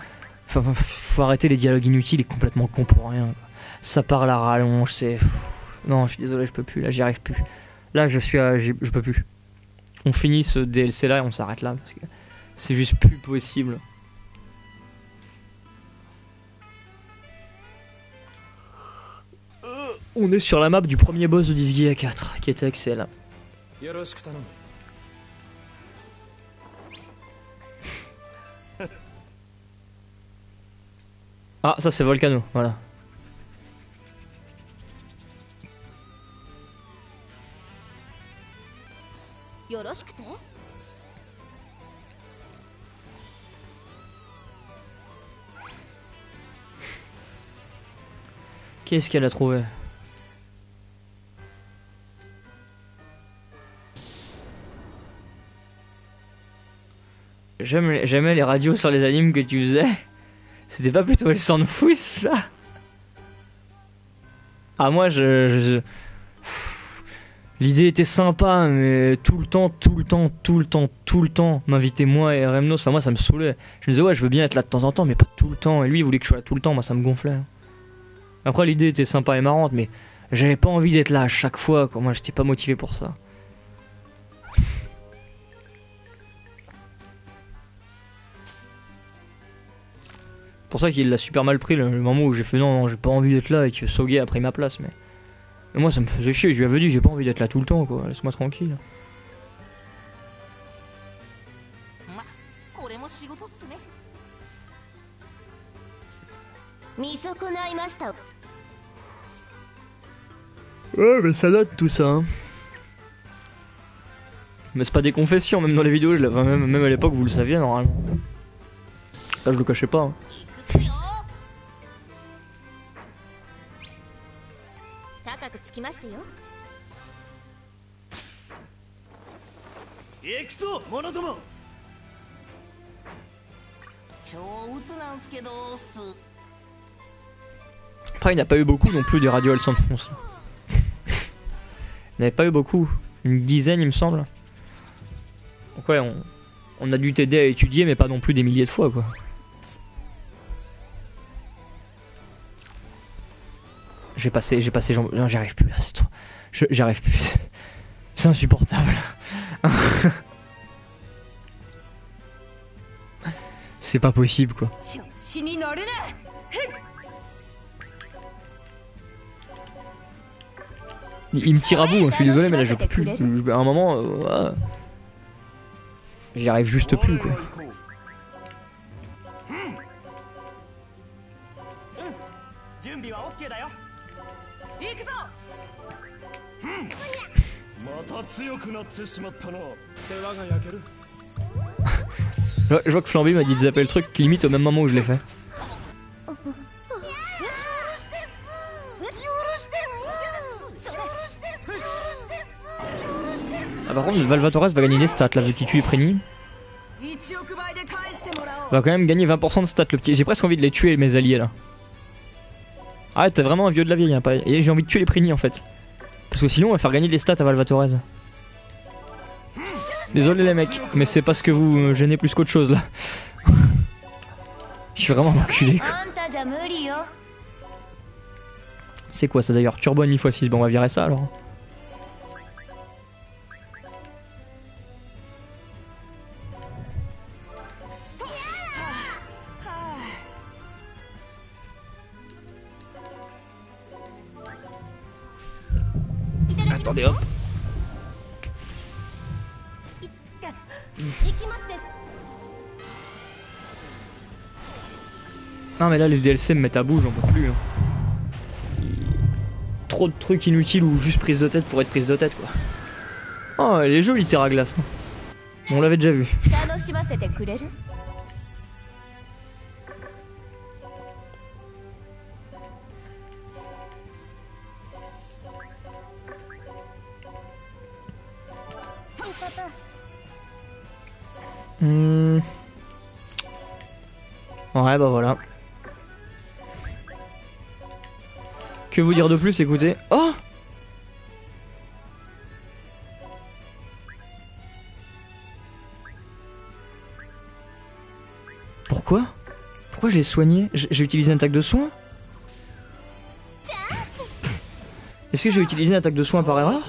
faut arrêter les dialogues inutiles et complètement con pour rien. Ça parle à rallonge, c'est... Non je suis désolé je peux plus, là j'y arrive plus. Là je peux plus. On finit ce DLC là et on s'arrête là parce que c'est juste plus possible. On est sur la map du premier boss de Disgaea 4 qui était excellent. Ah, ça c'est Volcano, voilà. Qu'est-ce qu'elle a trouvé? J'aimais les radios sur les animes que tu faisais. C'était pas plutôt le sang de fouille ça? Ah moi l'idée était sympa mais tout le temps m'inviter moi et Remnos, enfin moi ça me saoulait. Je me disais ouais je veux bien être là de temps en temps mais pas tout le temps et lui il voulait que je sois là tout le temps, moi ça me gonflait. Après l'idée était sympa et marrante mais j'avais pas envie d'être là à chaque fois quoi, moi j'étais pas motivé pour ça. C'est pour ça qu'il l'a super mal pris le moment où j'ai fait non j'ai pas envie d'être là et que Soge a pris ma place mais moi ça me faisait chier, je lui avais dit j'ai pas envie d'être là tout le temps quoi, laisse-moi tranquille. Ouais mais ça date tout ça hein. Mais c'est pas des confessions, même dans les vidéos, même à l'époque vous le saviez normalement. Là je le cachais pas hein. Après il n'y a pas eu beaucoup non plus des radios elles s'enfoncent. Il n'y avait pas eu beaucoup, une dizaine il me semble. Donc ouais on a dû t'aider à étudier mais pas non plus des milliers de fois quoi. J'ai passé non j'y arrive plus là, j'y arrive plus. C'est insupportable. C'est pas possible quoi. Il me tire à bout, hein, je suis désolé mais là je peux plus. À un moment, j'y arrive juste plus quoi. Je vois que Flambé m'a dit de zapper le truc limite au même moment où je l'ai fait. Ah, par contre, Valvatores va gagner des stats là vu qu'il tue Preni. Va quand même gagner 20% de stats le petit. J'ai presque envie de les tuer mes alliés là. Ah t'es vraiment un vieux de la vieille hein, et j'ai envie de tuer les Preni en fait. Parce que sinon on va faire gagner des stats à Valvatores. Désolé les mecs, mais c'est parce que vous me gênez plus qu'autre chose là. Je suis vraiment enculé quoi. C'est quoi ça d'ailleurs? Turbo ennemi x6, bon on va virer ça alors. Attendez hop. Non mais là les DLC me mettent à bout, j'en peux plus. Hein. Trop de trucs inutiles ou juste prise de tête pour être prise de tête quoi. Oh elle est jolie Terra Glace. Hein. On l'avait déjà vu. Ouais bah voilà. Que vous dire de plus, écoutez. Oh! Pourquoi? Pourquoi je l'ai soigné? J'ai utilisé une attaque de soin? Est-ce que j'ai utilisé une attaque de soin par erreur?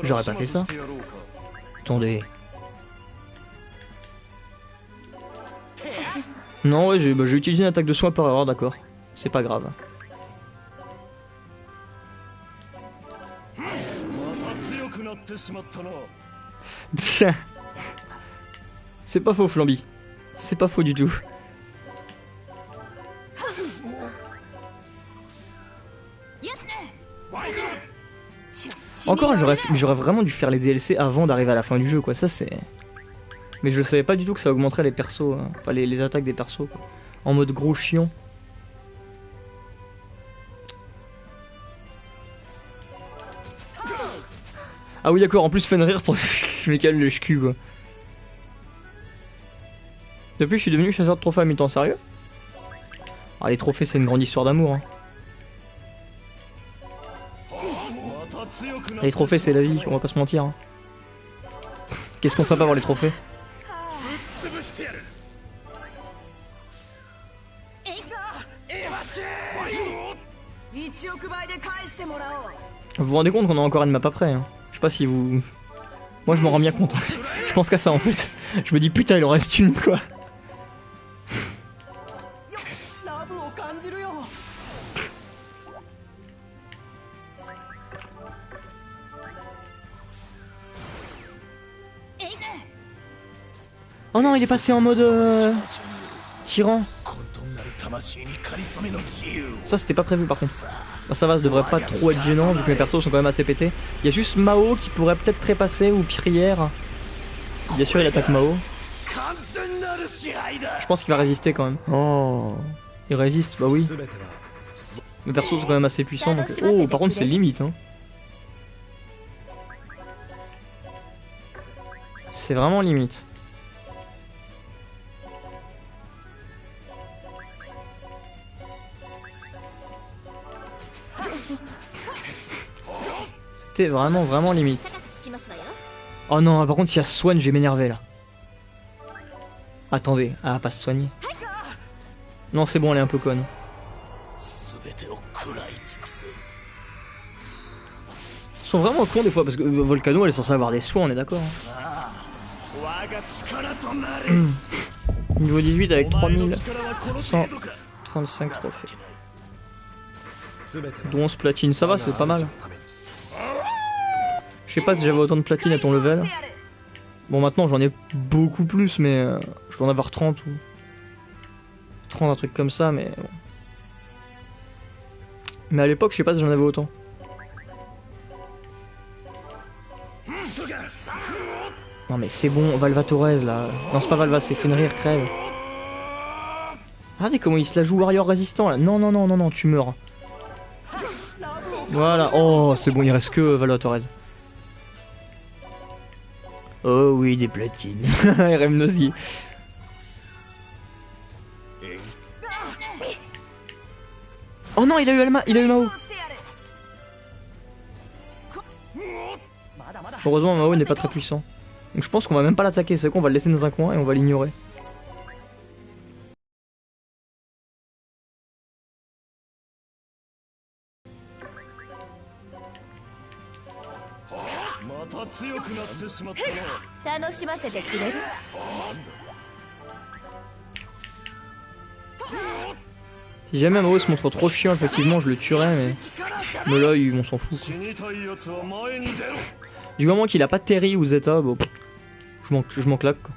J'aurais pas fait ça. Attendez. Non, ouais, j'ai utilisé une attaque de soin par erreur, d'accord. C'est pas grave. C'est pas faux, Flamby. C'est pas faux du tout. Encore, j'aurais vraiment dû faire les DLC avant d'arriver à la fin du jeu, quoi. Ça, c'est... Mais je savais pas du tout que ça augmenterait les persos, hein. Enfin les attaques des persos, quoi. En mode gros chiant. Ah oui d'accord, en plus Fenrir pour je me calme le cul quoi. Depuis je suis devenu chasseur de trophées à mi-temps, sérieux? Ah les trophées c'est une grande histoire d'amour hein. Les trophées c'est la vie, on va pas se mentir hein. Qu'est-ce qu'on ferait pas avoir les trophées? Vous vous rendez compte qu'on a encore une map après hein. Je sais pas si vous... Moi je m'en rends bien compte hein. Je pense qu'à ça en fait. Je me dis putain il en reste une quoi. Oh non il est passé en mode tyran. Ça c'était pas prévu par contre. Bah, ça va, ça devrait pas trop être gênant vu que mes persos sont quand même assez pétés. Il y a juste Mao qui pourrait peut-être trépasser ou prière. Bien sûr il attaque Mao. Je pense qu'il va résister quand même. Oh, il résiste, bah oui. Mes persos sont quand même assez puissants donc... Oh par contre c'est limite hein. C'est vraiment limite. C'était vraiment limite. Oh non, par contre, s'il y a Swan, je vais m'énerver là. Attendez, ah, pas se soigner. Non, c'est bon, elle est un peu conne. Ils sont vraiment cons des fois parce que Volcano, elle est censée avoir des soins, on est d'accord. Hein. Niveau 18 avec 3135 trophées. Dont 11 platines, ça va, c'est pas mal. Je sais pas si j'avais autant de platine à ton level. Bon maintenant j'en ai beaucoup plus mais je dois en avoir 30 ou 30 un truc comme ça mais bon. Mais à l'époque je sais pas si j'en avais autant. Non mais c'est bon, Valvatorez là. Non c'est pas Valva, c'est Fenrir, crève. Regardez comment il se la joue Warrior résistant là. Non non non non non tu meurs. Voilà, oh c'est bon il reste que Valvatorez. Oh oui, des platines. Remnosi. Oh non, il a eu Mao. Heureusement, Mao n'est pas très puissant. Donc je pense qu'on va même pas l'attaquer, c'est qu'on va le laisser dans un coin et on va l'ignorer. Si jamais Mao se montre trop chiant, effectivement, je le tuerais, mais là, on s'en fout. Quoi. Du moment qu'il a pas Terry ou Zeta, bon, je m'en claque. Quoi.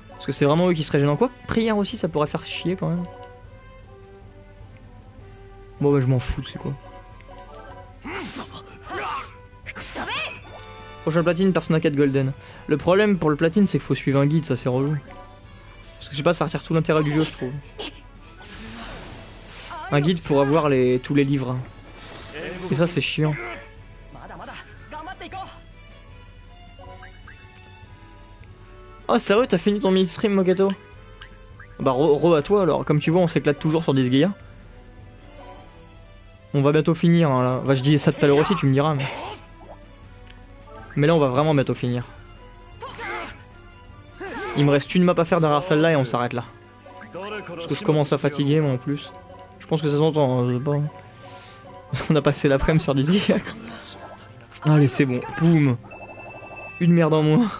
Parce que c'est vraiment eux qui seraient gênants. Quoi, prière aussi, ça pourrait faire chier quand même. Bon, bah, je m'en fous, c'est quoi. Prochaine platine, Persona 4 Golden. Le problème pour le platine, c'est qu'il faut suivre un guide, ça c'est relou. Parce que je sais pas, ça retire tout l'intérêt du jeu, je trouve. Un guide pour avoir tous les livres. Et ça, c'est chiant. Oh, sérieux, t'as fini ton mini-stream, Mogato? Bah, re à toi alors. Comme tu vois, on s'éclate toujours sur Disgaea. On va bientôt finir, hein, là. Bah, je disais ça tout à l'heure aussi, tu me diras. Mais là on va vraiment bientôt finir. Il me reste une map à faire derrière celle-là et on s'arrête là. Parce que je commence à fatiguer moi en plus. Je pense que ça s'entend, hein, pas... On a passé l'après-midi sur Disgaea. Allez c'est bon, boum. Une merde en moins.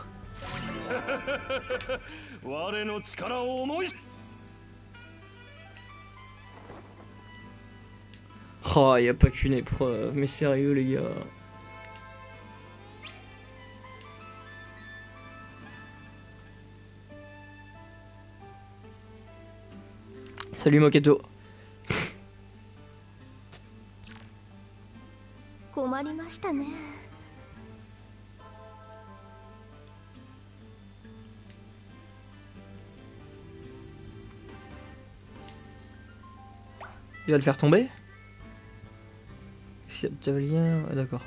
Oh, y a pas qu'une épreuve, mais sérieux les gars. Salut Moketo. Il va le faire tomber? Si javelien, ouais, d'accord.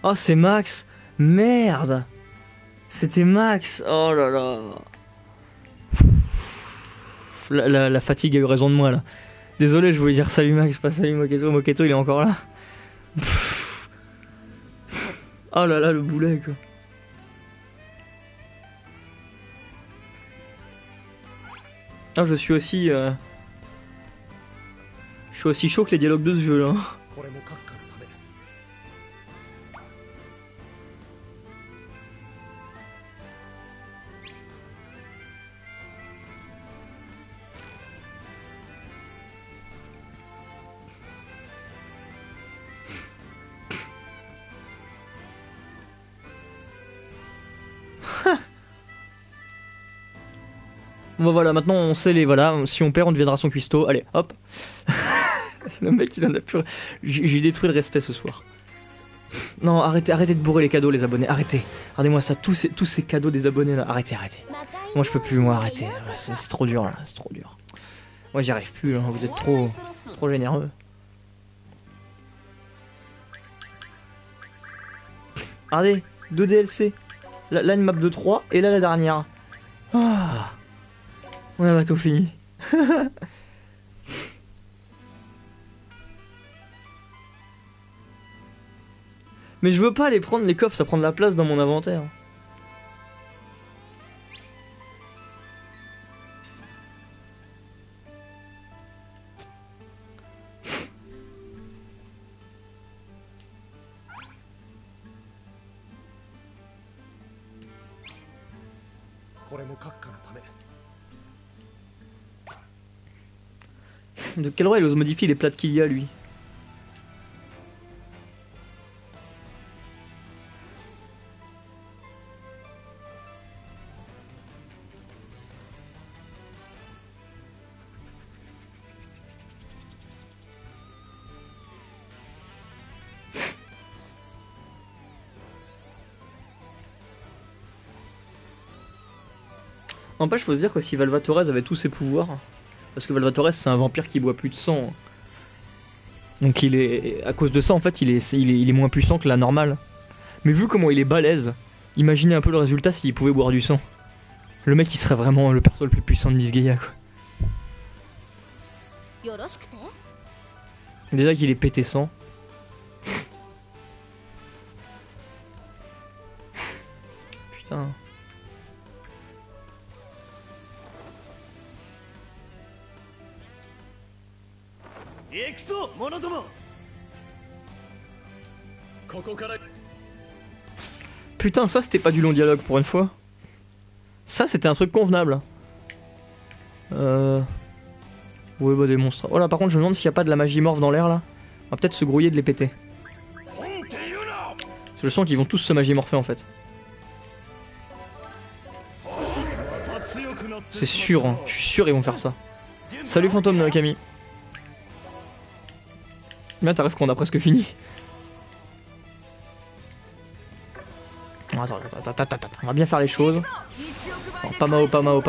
Oh, c'est Max! Merde! C'était Max! Oh là là! La fatigue a eu raison de moi là. Désolé, je voulais dire salut Max, pas salut Moketo. Moketo il est encore là. Oh là là, le boulet quoi. Ah, je suis aussi chaud que les dialogues de ce jeu là. Bon voilà, maintenant on sait les... Voilà, si on perd on deviendra son cuistot. Allez, hop. Le mec il en a plus... J'ai détruit le respect ce soir. Non, arrêtez de bourrer les cadeaux les abonnés, arrêtez. Regardez-moi ça, tous ces cadeaux des abonnés là, arrêtez. Moi je peux plus, moi, arrêtez. C'est trop dur là, c'est trop dur. Moi j'y arrive plus, là. Vous êtes trop généreux. Regardez, 2 DLC. Là une map de 3 et là la dernière. Ah, on a bientôt fini. Mais je veux pas aller prendre les coffres, ça prend de la place dans mon inventaire. De quel droit il ose modifier les plats qu'il y a lui? N'empêche, faut se dire que si Valvatorez avait tous ses pouvoirs, parce que Valvatorez c'est un vampire qui boit plus de sang, donc il est, à cause de ça en fait il est moins puissant que la normale. Mais vu comment il est balèze, imaginez un peu le résultat s'il pouvait boire du sang. Le mec il serait vraiment le perso le plus puissant de Nisgeya quoi. Déjà qu'il est pété sang. Putain. Putain, ça c'était pas du long dialogue pour une fois. Ça c'était un truc convenable. Ouais bah des monstres. Oh là par contre je me demande s'il y a pas de la magie morph dans l'air là. On va peut-être se grouiller de les péter. Parce que je sens qu'ils vont tous se magimorpher en fait. C'est sûr, hein. Je suis sûr ils vont faire ça. Salut fantôme Camille. Bien t'arrives qu'on a presque fini. Attends, on va bien faire les choses. Alors, Pamao.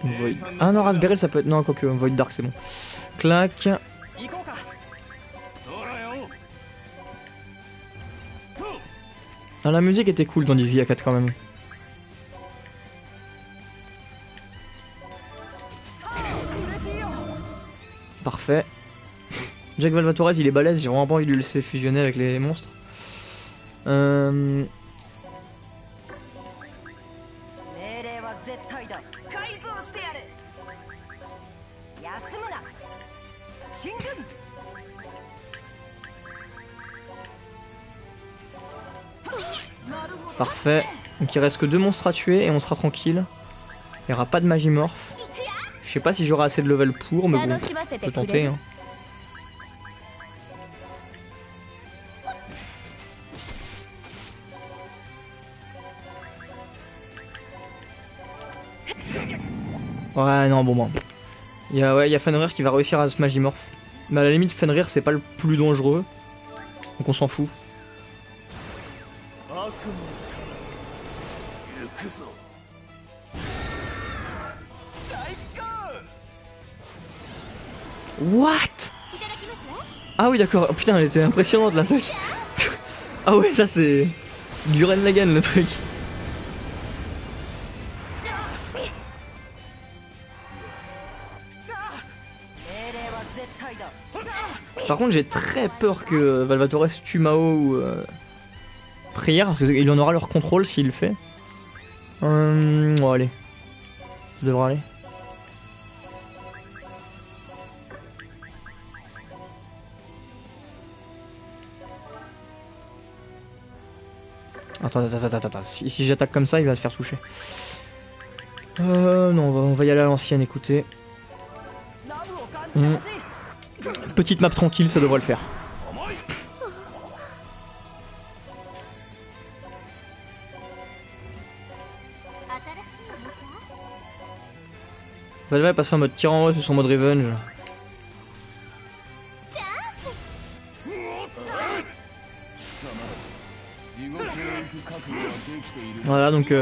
Void. Ah non, Raspberry ça peut être... Non, quoique, Void Dark c'est bon. Clac. Ah, la musique était cool dans Disgaea 4 quand même. Parfait. Jack Valvatorez il est balèze, j'ai vraiment pas envie de le laisser fusionner avec les monstres. Euh... 命令は絶対だ。改造してやる。休むな。進軍。 Parfait. Donc il reste que 2 monstres à tuer et on sera tranquille. Il n'y aura pas de magimorph. Je sais pas si j'aurai assez de level pour, mais bon, on peut tenter. Hein. Ouais, non, bon. Il y a Fenrir qui va réussir à se magimorph. Mais à la limite, Fenrir c'est pas le plus dangereux. Donc on s'en fout. What? Ah oui d'accord, oh, putain elle était impressionnante l'attaque. Ah ouais ça c'est Gurren Lagann le truc. Par contre j'ai très peur que Valvatores tue Mao ou Prière parce qu'il en aura leur contrôle s'il le fait. Bon allez, ça devrait aller. Attends. Si j'attaque comme ça, il va se faire toucher. Non, on va y aller à l'ancienne, écoutez. Petite map tranquille, ça devrait le faire. Valva est passé en mode tyran sur son mode revenge. Voilà donc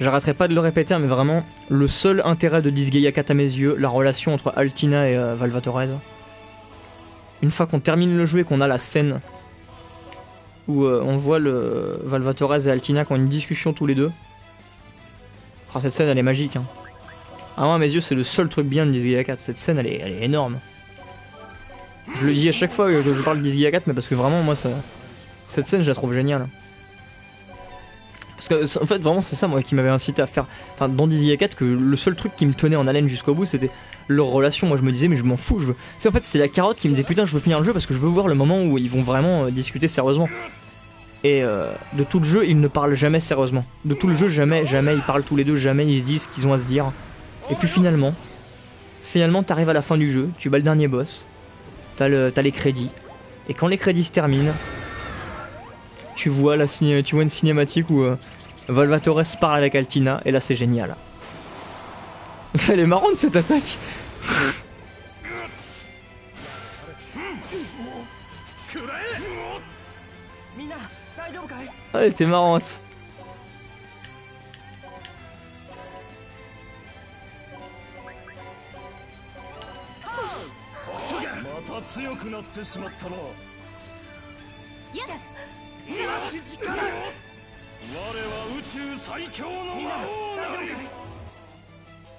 j'arrêterai pas de le répéter mais vraiment le seul intérêt de Disgaea 4 à mes yeux, la relation entre Altina et Valvatores. Une fois qu'on termine le jeu et qu'on a la scène où on voit le Valvatores et Altina qui ont une discussion tous les deux. Oh, cette scène elle est magique hein. Ah moi à mes yeux c'est le seul truc bien de Disgaea 4, cette scène elle est énorme. Je le dis à chaque fois que je parle de Disgaea 4 mais parce que vraiment moi ça... Cette scène je la trouve géniale. Parce que en fait vraiment c'est ça moi qui m'avait incité à faire, enfin dans Disgaea 4 que le seul truc qui me tenait en haleine jusqu'au bout c'était leur relation. Moi je me disais mais je m'en fous, je veux... C'est en fait c'était la carotte qui me disait putain je veux finir le jeu parce que je veux voir le moment où ils vont vraiment discuter sérieusement. Et de tout le jeu ils ne parlent jamais sérieusement. De tout le jeu jamais ils parlent tous les deux, jamais ils se disent ce qu'ils ont à se dire. Et puis finalement t'arrives à la fin du jeu, tu bats le dernier boss, t'as les crédits. Et quand les crédits se terminent, tu vois une cinématique où Valvatores parle avec Altina et là c'est génial. Elle est marrante cette attaque. Ah, elle était marrante.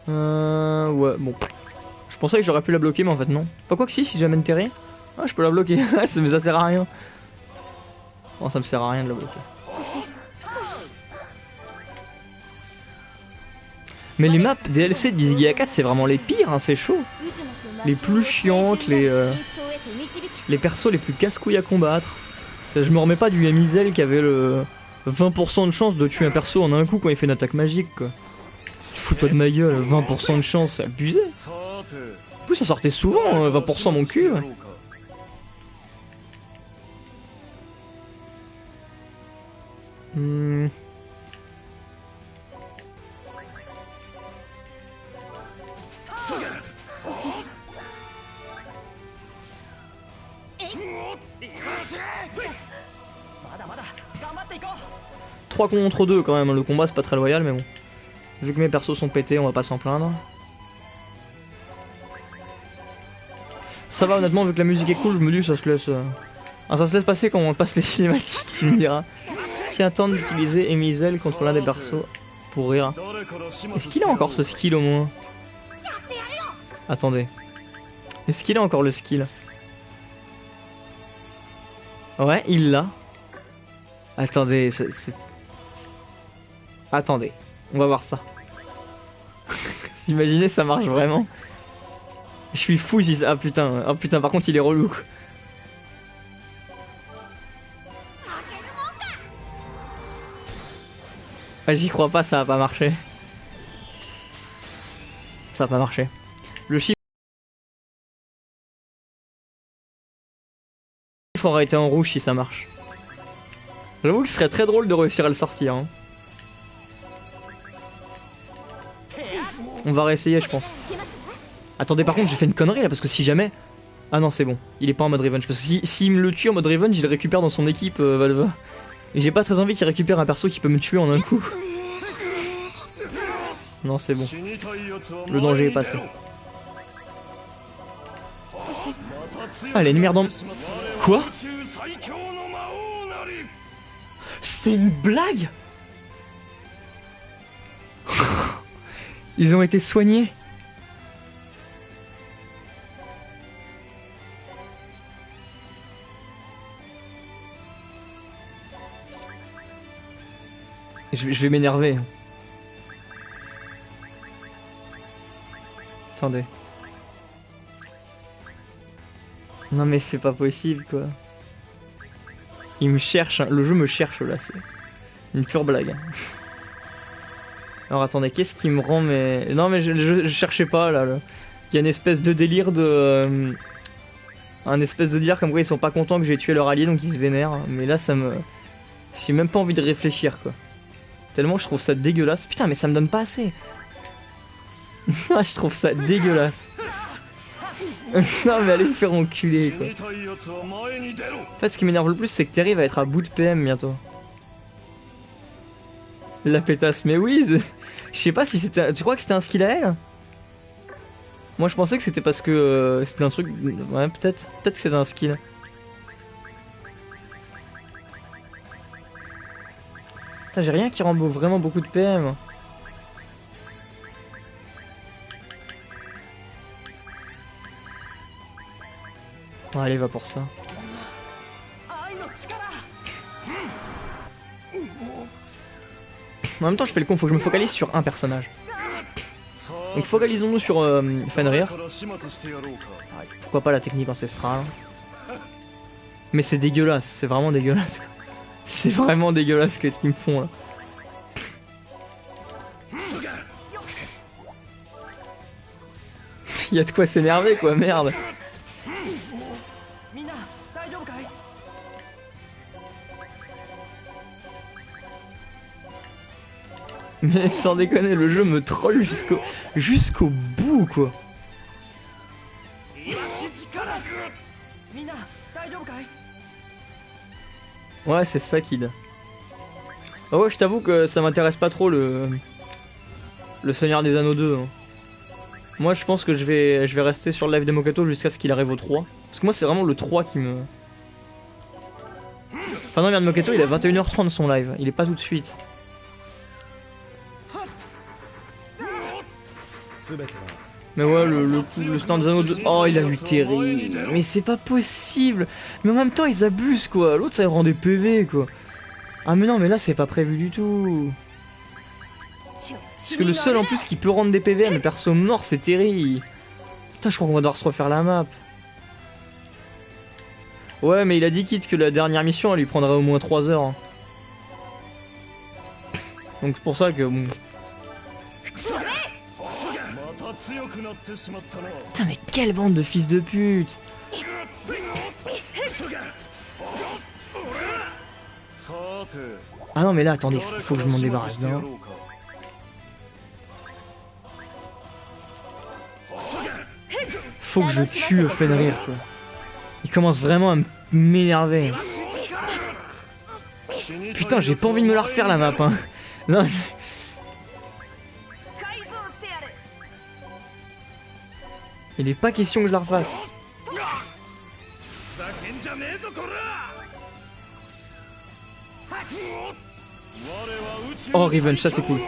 Ouais, bon. Je pensais que j'aurais pu la bloquer, mais en fait non. Enfin, quoi que si j'amène Terry. Ah, je peux la bloquer. Mais ça sert à rien. Bon, ça me sert à rien de la bloquer. Mais les maps DLC de Disgaea 4, c'est vraiment les pires, hein, c'est chaud. Les plus chiantes, les persos les plus casse-couilles à combattre. Je me remets pas du Mizel qui avait le 20% de chance de tuer un perso en un coup quand il fait une attaque magique quoi. Fous-toi de ma gueule, 20% de chance, c'est abusé. En plus ça sortait souvent, 20% mon cul. Ouais. Trois contre 2 quand même, le combat c'est pas très loyal mais bon. Vu que mes persos sont pétés, on va pas s'en plaindre. Ça va honnêtement, vu que la musique est cool, je me dis ça se laisse... Ah, ça se laisse passer quand on passe les cinématiques, tu me diras. Tiens, tente d'utiliser Emizel contre l'un des persos pour rire. Est-ce qu'il a encore ce skill au moins? Attendez. Est-ce qu'il a encore le skill? Ouais, il l'a. Attendez, Attendez, on va voir ça. Imaginez, ça marche vraiment. Je suis fou si ça... Ah putain, par contre il est relou. Ah, j'y crois pas, ça va pas marcher. Ça va pas marcher. Le chiffre aurait été en rouge si ça marche. J'avoue que ce serait très drôle de réussir à le sortir. Hein. On va réessayer, je pense. Attendez, par contre, j'ai fait une connerie là parce que si jamais. Ah non, c'est bon, il est pas en mode revenge. Parce que s'il me le tue en mode revenge, il le récupère dans son équipe, Valve. Et j'ai pas très envie qu'il récupère un perso qui peut me tuer en un coup. Non, c'est bon. Le danger est passé. Ah, les lumières dans... Quoi? C'est une blague? Ils ont été soignés. Je vais m'énerver. Attendez. Non mais c'est pas possible quoi. Il me cherche, hein. Le jeu me cherche là, c'est une pure blague. Alors attendez, qu'est-ce qui me rend mais... Non mais je cherchais pas là. Il y a une espèce de délire de... Un espèce de délire comme quoi ils sont pas contents que j'ai tué leur allié donc ils se vénèrent. Mais là ça me... J'ai même pas envie de réfléchir quoi. Tellement je trouve ça dégueulasse. Putain mais ça me donne pas assez. Je trouve ça dégueulasse. Non mais allez me faire enculer quoi. En fait ce qui m'énerve le plus c'est que Terry va être à bout de PM bientôt. La pétasse, mais oui. Je sais pas si c'était... Tu crois que c'était un skill à elle? Moi je pensais que c'était parce que c'était un truc... Ouais peut-être. Peut-être que c'était un skill. Putain j'ai rien qui rend vraiment beaucoup de PM. Oh, allez va pour ça. En même temps je fais le con, faut que je me focalise sur un personnage. Donc focalisons-nous sur Fenrir. Pourquoi pas la technique ancestrale. Mais c'est dégueulasse, c'est vraiment dégueulasse. C'est vraiment dégueulasse ce qu'ils me font là. Il y a de quoi s'énerver quoi, merde. Mais sans déconner, le jeu me troll jusqu'au bout quoi. Ouais c'est ça Kid. Ah ouais je t'avoue que ça m'intéresse pas trop le Seigneur des Anneaux 2 hein. Moi je pense que je vais rester sur le live de Mokato jusqu'à ce qu'il arrive au 3. Parce que moi c'est vraiment le 3 qui me... Enfin non merde, Mokato il a 21h30 son live, il est pas tout de suite. Mais ouais le Seigneur des Anneaux 2... Oh il a eu Terry. Mais c'est pas possible. Mais en même temps ils abusent quoi. L'autre ça rend des PV quoi. Ah mais non mais là c'est pas prévu du tout. Parce que le seul en plus qui peut rendre des PV à mes persos morts c'est Terry. Putain je crois qu'on va devoir se refaire la map. Ouais mais il a dit Kid que la dernière mission elle lui prendrait au moins 3 heures. Donc c'est pour ça que bon... Putain mais quelle bande de fils de pute. Ah non mais là attendez, faut que je m'en débarrasse d'un. Faut que je tue Fenrir quoi. Il commence vraiment à m'énerver. Putain j'ai pas envie de me la refaire la map hein. Non, il est pas question que je la refasse. Oh revenge, ça c'est cool.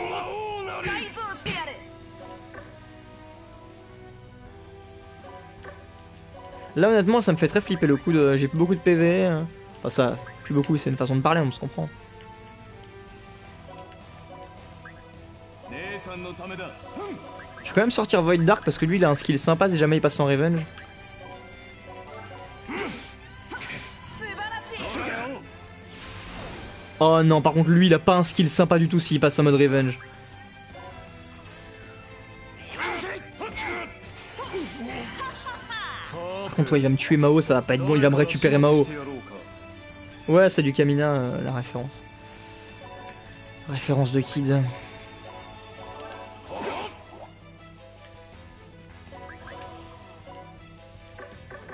Là honnêtement ça me fait très flipper le coup de... J'ai beaucoup de PV. Enfin ça, plus beaucoup, c'est une façon de parler, on se comprend. Je vais quand même sortir Void Dark parce que lui il a un skill sympa si jamais il passe en Revenge. Oh non, par contre lui il a pas un skill sympa du tout s'il passe en mode Revenge. Par contre ouais, il va me tuer Mao, ça va pas être bon, il va me récupérer Mao. Ouais, c'est du Kamina la référence. Référence de Kid.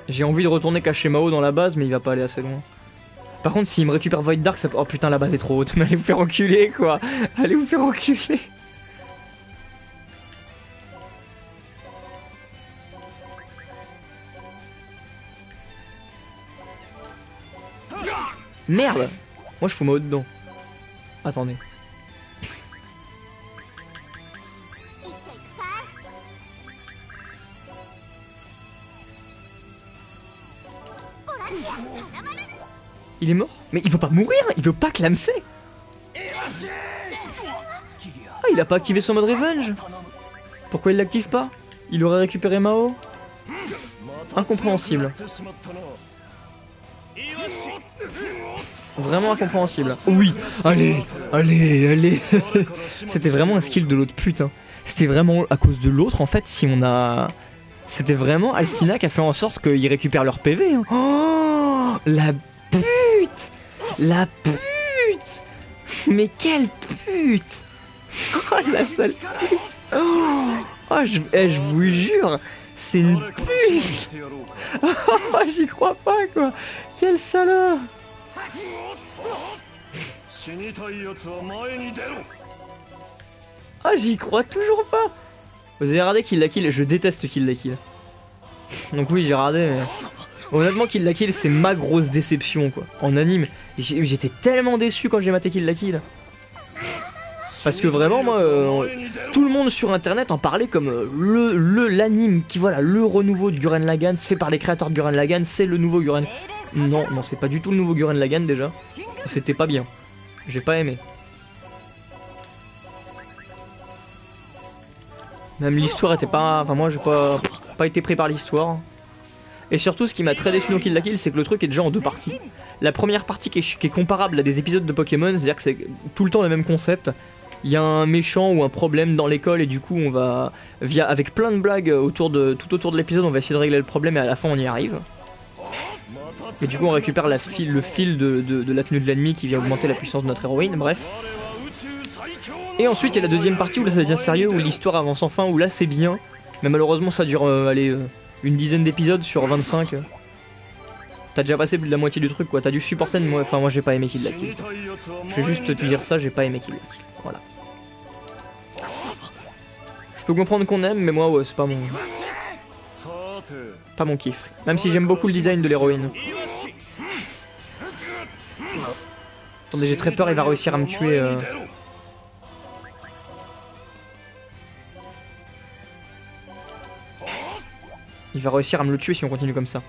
J'ai envie de retourner cacher Mao dans la base, mais il va pas aller assez loin. Par contre, s'il me récupère Void Dark, ça... Oh putain, la base est trop haute. Mais allez vous faire enculer, quoi. Allez vous faire enculer. Merde. Moi, je fous Mao dedans. Attendez. Il est mort? Mais il veut pas mourir, il veut pas clamser. Ah, il a pas activé son mode Revenge. Pourquoi il l'active pas? Il aurait récupéré Mao? Incompréhensible. Vraiment incompréhensible. Oui, allez, allez, allez. C'était vraiment un skill de l'autre putain. C'était vraiment à cause de l'autre en fait si on a... C'était vraiment Altina qui a fait en sorte qu'ils récupèrent leur PV. Hein. Oh, la pute! La pute! Mais quelle pute! Oh la sale pute! Oh, je vous jure, c'est une pute! Oh, j'y crois pas quoi! Quelle salope! Ah, j'y crois toujours pas! Vous avez regardé Kill la Kill? Je déteste Kill la Kill. Donc oui, j'ai regardé, mais... Honnêtement, Kill la Kill, c'est ma grosse déception, quoi. En anime, j'étais tellement déçu quand j'ai maté Kill la Kill. Parce que vraiment, moi, tout le monde sur internet en parlait comme l'anime qui, voilà, le renouveau de Gurren Lagann, fait par les créateurs de Gurren Lagann, c'est le nouveau Gurren... Non, non, c'est pas du tout le nouveau Gurren Lagann, déjà. C'était pas bien. J'ai pas aimé. Même l'histoire était pas... Enfin, moi, j'ai pas été pris par l'histoire. Et surtout, ce qui m'a très déçu dans Kill la Kill, c'est que le truc est déjà en deux parties. La première partie qui est comparable à des épisodes de Pokémon, c'est-à-dire que c'est tout le temps le même concept. Il y a un méchant ou un problème dans l'école et du coup on va, avec plein de blagues tout autour de l'épisode, on va essayer de régler le problème et à la fin on y arrive. Et du coup on récupère le fil de la tenue de l'ennemi qui vient augmenter la puissance de notre héroïne, bref. Et ensuite il y a la deuxième partie où là ça devient sérieux, où l'histoire avance enfin, où là c'est bien. Mais malheureusement ça dure une dizaine d'épisodes sur 25. T'as déjà passé plus de la moitié du truc quoi, t'as dû supporter, moi j'ai pas aimé Kill la Kill. Je vais juste te dire ça, j'ai pas aimé Kill la Kill. Voilà. Je peux comprendre qu'on aime, mais moi ouais, c'est pas mon kiff. Même si j'aime beaucoup le design de l'héroïne. Attendez, j'ai très peur, il va réussir à me tuer. Il va réussir à me le tuer si on continue comme ça.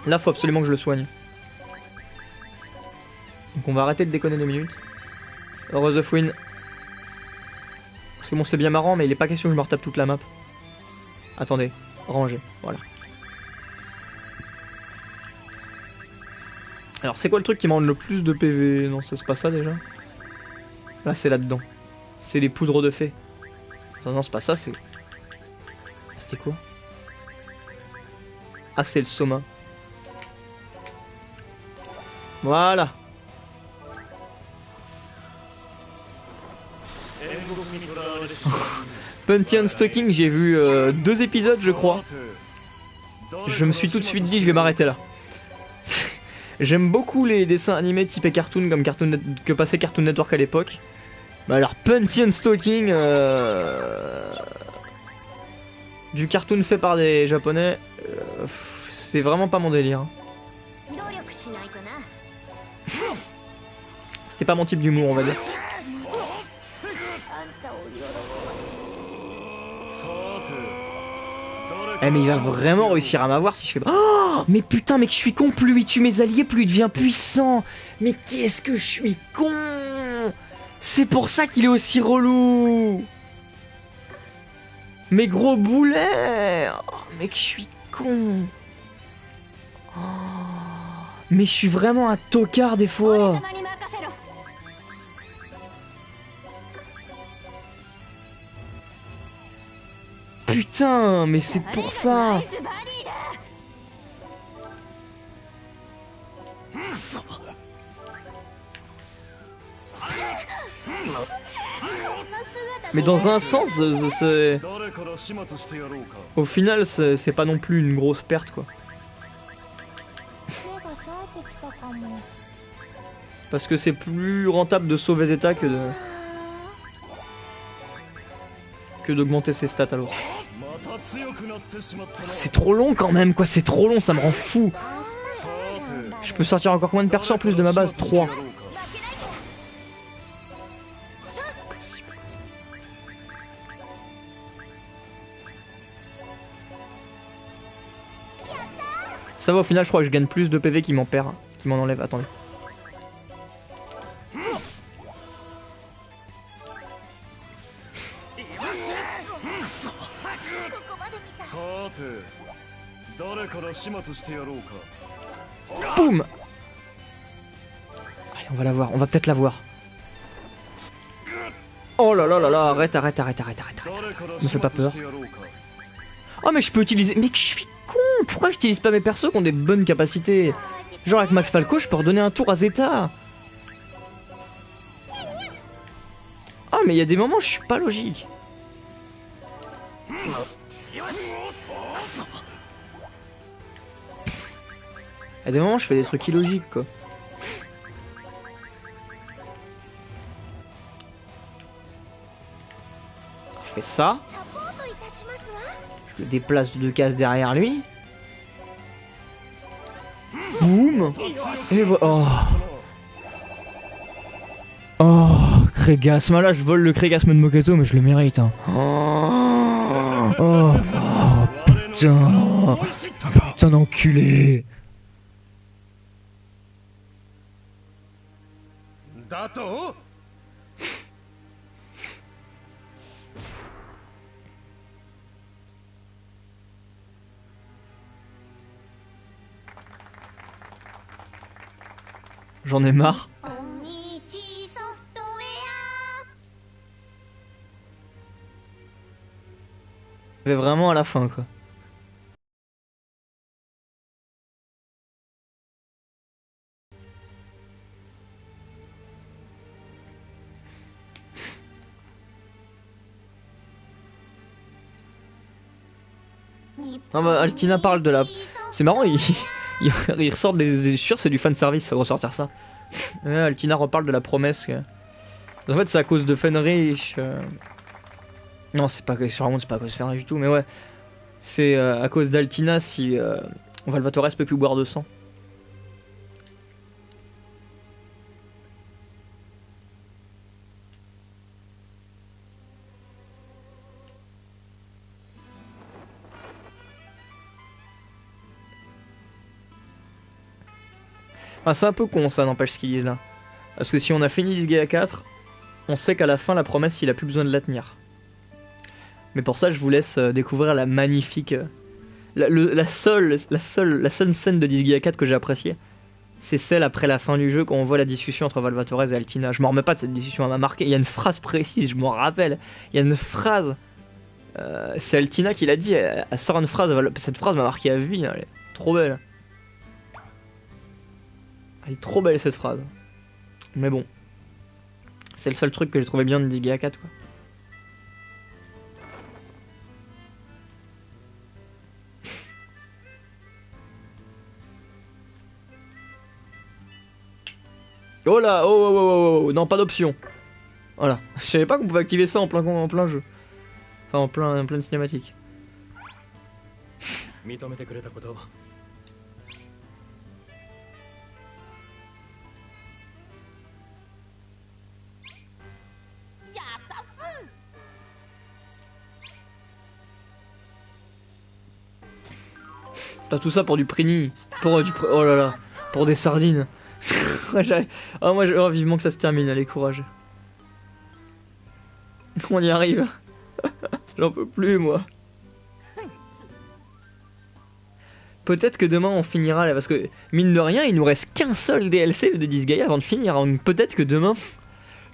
Là, faut absolument que je le soigne. Donc on va arrêter de déconner 2 minutes. Heureuse of Win. Parce que bon, c'est bien marrant, mais il est pas question que je me retape toute la map. Attendez, ranger, voilà. Alors, c'est quoi le truc qui m'en le plus de PV? Non, c'est pas ça déjà. Là, c'est là-dedans. C'est les poudres de fée. Non, non, c'est pas ça, c'est... C'était quoi? Ah, c'est le Soma. Voilà. Pantheon Stalking, j'ai vu 2 épisodes je crois. Je me suis tout de suite dit je vais m'arrêter là. J'aime beaucoup les dessins animés typés cartoon comme que passait Cartoon Network à l'époque. Mais alors Pantheon Stalking, du cartoon fait par des japonais, c'est vraiment pas mon délire. C'était pas mon type d'humour on va dire. Eh mais il va vraiment réussir à m'avoir si je fais... Oh, Oh, mais putain, mec, je suis con. Plus il tue mes alliés, plus il devient puissant. Mais qu'est-ce que je suis con. C'est pour ça qu'il est aussi relou. Mais gros boulet. Oh, mec, je suis con. Oh, mais je suis vraiment un tocard des fois. Putain, mais c'est pour ça. Mais dans un sens, c'est... Au final, c'est pas non plus une grosse perte, quoi. Parce que c'est plus rentable de sauver Zeta que d'augmenter ses stats à l'autre. C'est trop long quand même, quoi, c'est trop long, ça me rend fou. Je peux sortir encore combien de persos en plus de ma base? 3. Ça va, au final, je crois que je gagne plus de PV qui m'en perd, qui m'en enlève. Attendez. Boum. Allez, on va la voir, on va peut-être la voir. Oh là là là là, arrête. Me fais pas peur. Oh mais je peux utiliser... Mais je suis con. Pourquoi j'utilise pas mes persos qui ont des bonnes capacités? Genre avec Max Falco, je peux redonner un tour à Zeta. Ah mais il y a des moments je suis pas logique. Il y a des moments je fais des trucs illogiques quoi. Je fais ça. Je le déplace de 2 cases derrière lui. Boum. Et voilà. Oh. Oh, Crégasme. Là, je vole le Crégasme de Moketo, mais je le mérite. Hein. Oh, putain. Putain d'enculé. J'en ai marre. Je vais vraiment à la fin quoi. Non bah Altina parle de la... C'est marrant, il ressort des sûrs, c'est du fanservice de ressortir ça. Ouais, Altina reparle de la promesse que... En fait c'est à cause de Fenrich... Non c'est pas sûrement c'est pas à cause de Fenrich du tout, mais ouais. C'est à cause d'Altina si Valvatores peut plus boire de sang. Ah, c'est un peu con ça, n'empêche ce qu'ils disent là. Parce que si on a fini Disgaea 4, on sait qu'à la fin la promesse il a plus besoin de la tenir. Mais pour ça je vous laisse découvrir la magnifique... la seule scène de Disgaea 4 que j'ai appréciée. C'est celle après la fin du jeu quand on voit la discussion entre Valvatores et Altina. Je m'en remets pas de cette discussion, elle m'a marqué. Il y a une phrase précise, je m'en rappelle. Il y a une phrase... c'est Altina qui l'a dit, elle sort une phrase, cette phrase m'a marqué à vie, elle est trop belle. Elle est trop belle cette phrase. Mais bon. C'est le seul truc que j'ai trouvé bien de Disgaea 4 quoi. Oh là, oh, non pas d'option. Voilà, je savais pas qu'on pouvait activer ça en plein jeu. Enfin en pleine cinématique. Pas tout ça pour du prini. Pour oh là là. Pour des sardines. Oh, moi, oh, vivement que ça se termine, allez, courage. On y arrive. J'en peux plus, moi. Peut-être que demain on finira là, parce que mine de rien, il nous reste qu'un seul DLC de Disgaea avant de finir. Donc peut-être que demain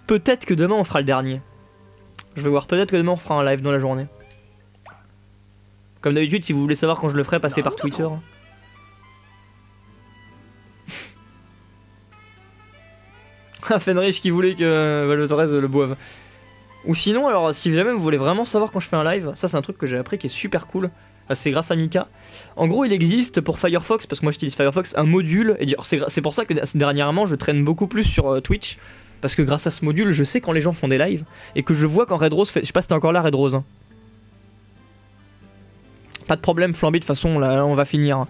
on fera le dernier. Je vais voir, peut-être que demain on fera un live dans la journée. Comme d'habitude, si vous voulez savoir quand je le ferai, passez par Twitter. Ah, Fenrich qui voulait que Valotores le boive. Ou sinon, alors si jamais vous voulez vraiment savoir quand je fais un live, ça c'est un truc que j'ai appris qui est super cool. C'est grâce à Mika. En gros, il existe pour Firefox, parce que moi j'utilise Firefox, un module. Et c'est pour ça que dernièrement je traîne beaucoup plus sur Twitch. Parce que grâce à ce module, je sais quand les gens font des lives. Et que je vois quand Red Rose fait. Je sais pas si t'es encore là, Red Rose. Hein. Pas de problème, Flamby, de toute façon, là on va finir.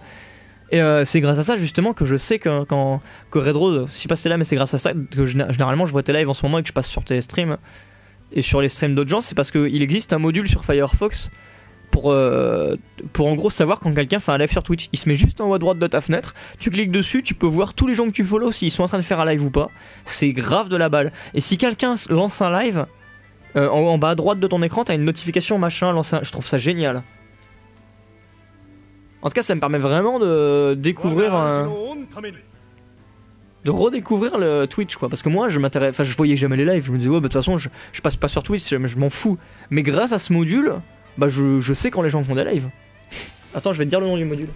Et c'est grâce à ça justement que je sais que Red Rose, je sais pas si c'est là, mais c'est grâce à ça que généralement je vois tes lives en ce moment et que je passe sur tes streams. Et sur les streams d'autres gens, c'est parce qu'il existe un module sur Firefox. Pour en gros savoir quand quelqu'un fait un live sur Twitch. Il se met juste en haut à droite de ta fenêtre, tu cliques dessus, tu peux voir tous les gens que tu follow s'ils sont en train de faire un live ou pas. C'est grave de la balle. Et si quelqu'un lance un live, en bas à droite de ton écran, t'as une notification machin, je trouve ça génial. En tout cas, ça me permet vraiment de découvrir de redécouvrir le Twitch quoi, parce que moi je voyais jamais les lives, je me disais ouais bah de toute façon je passe pas sur Twitch, je m'en fous. Mais grâce à ce module, bah je sais quand les gens font des lives. Attends, je vais te dire le nom du module.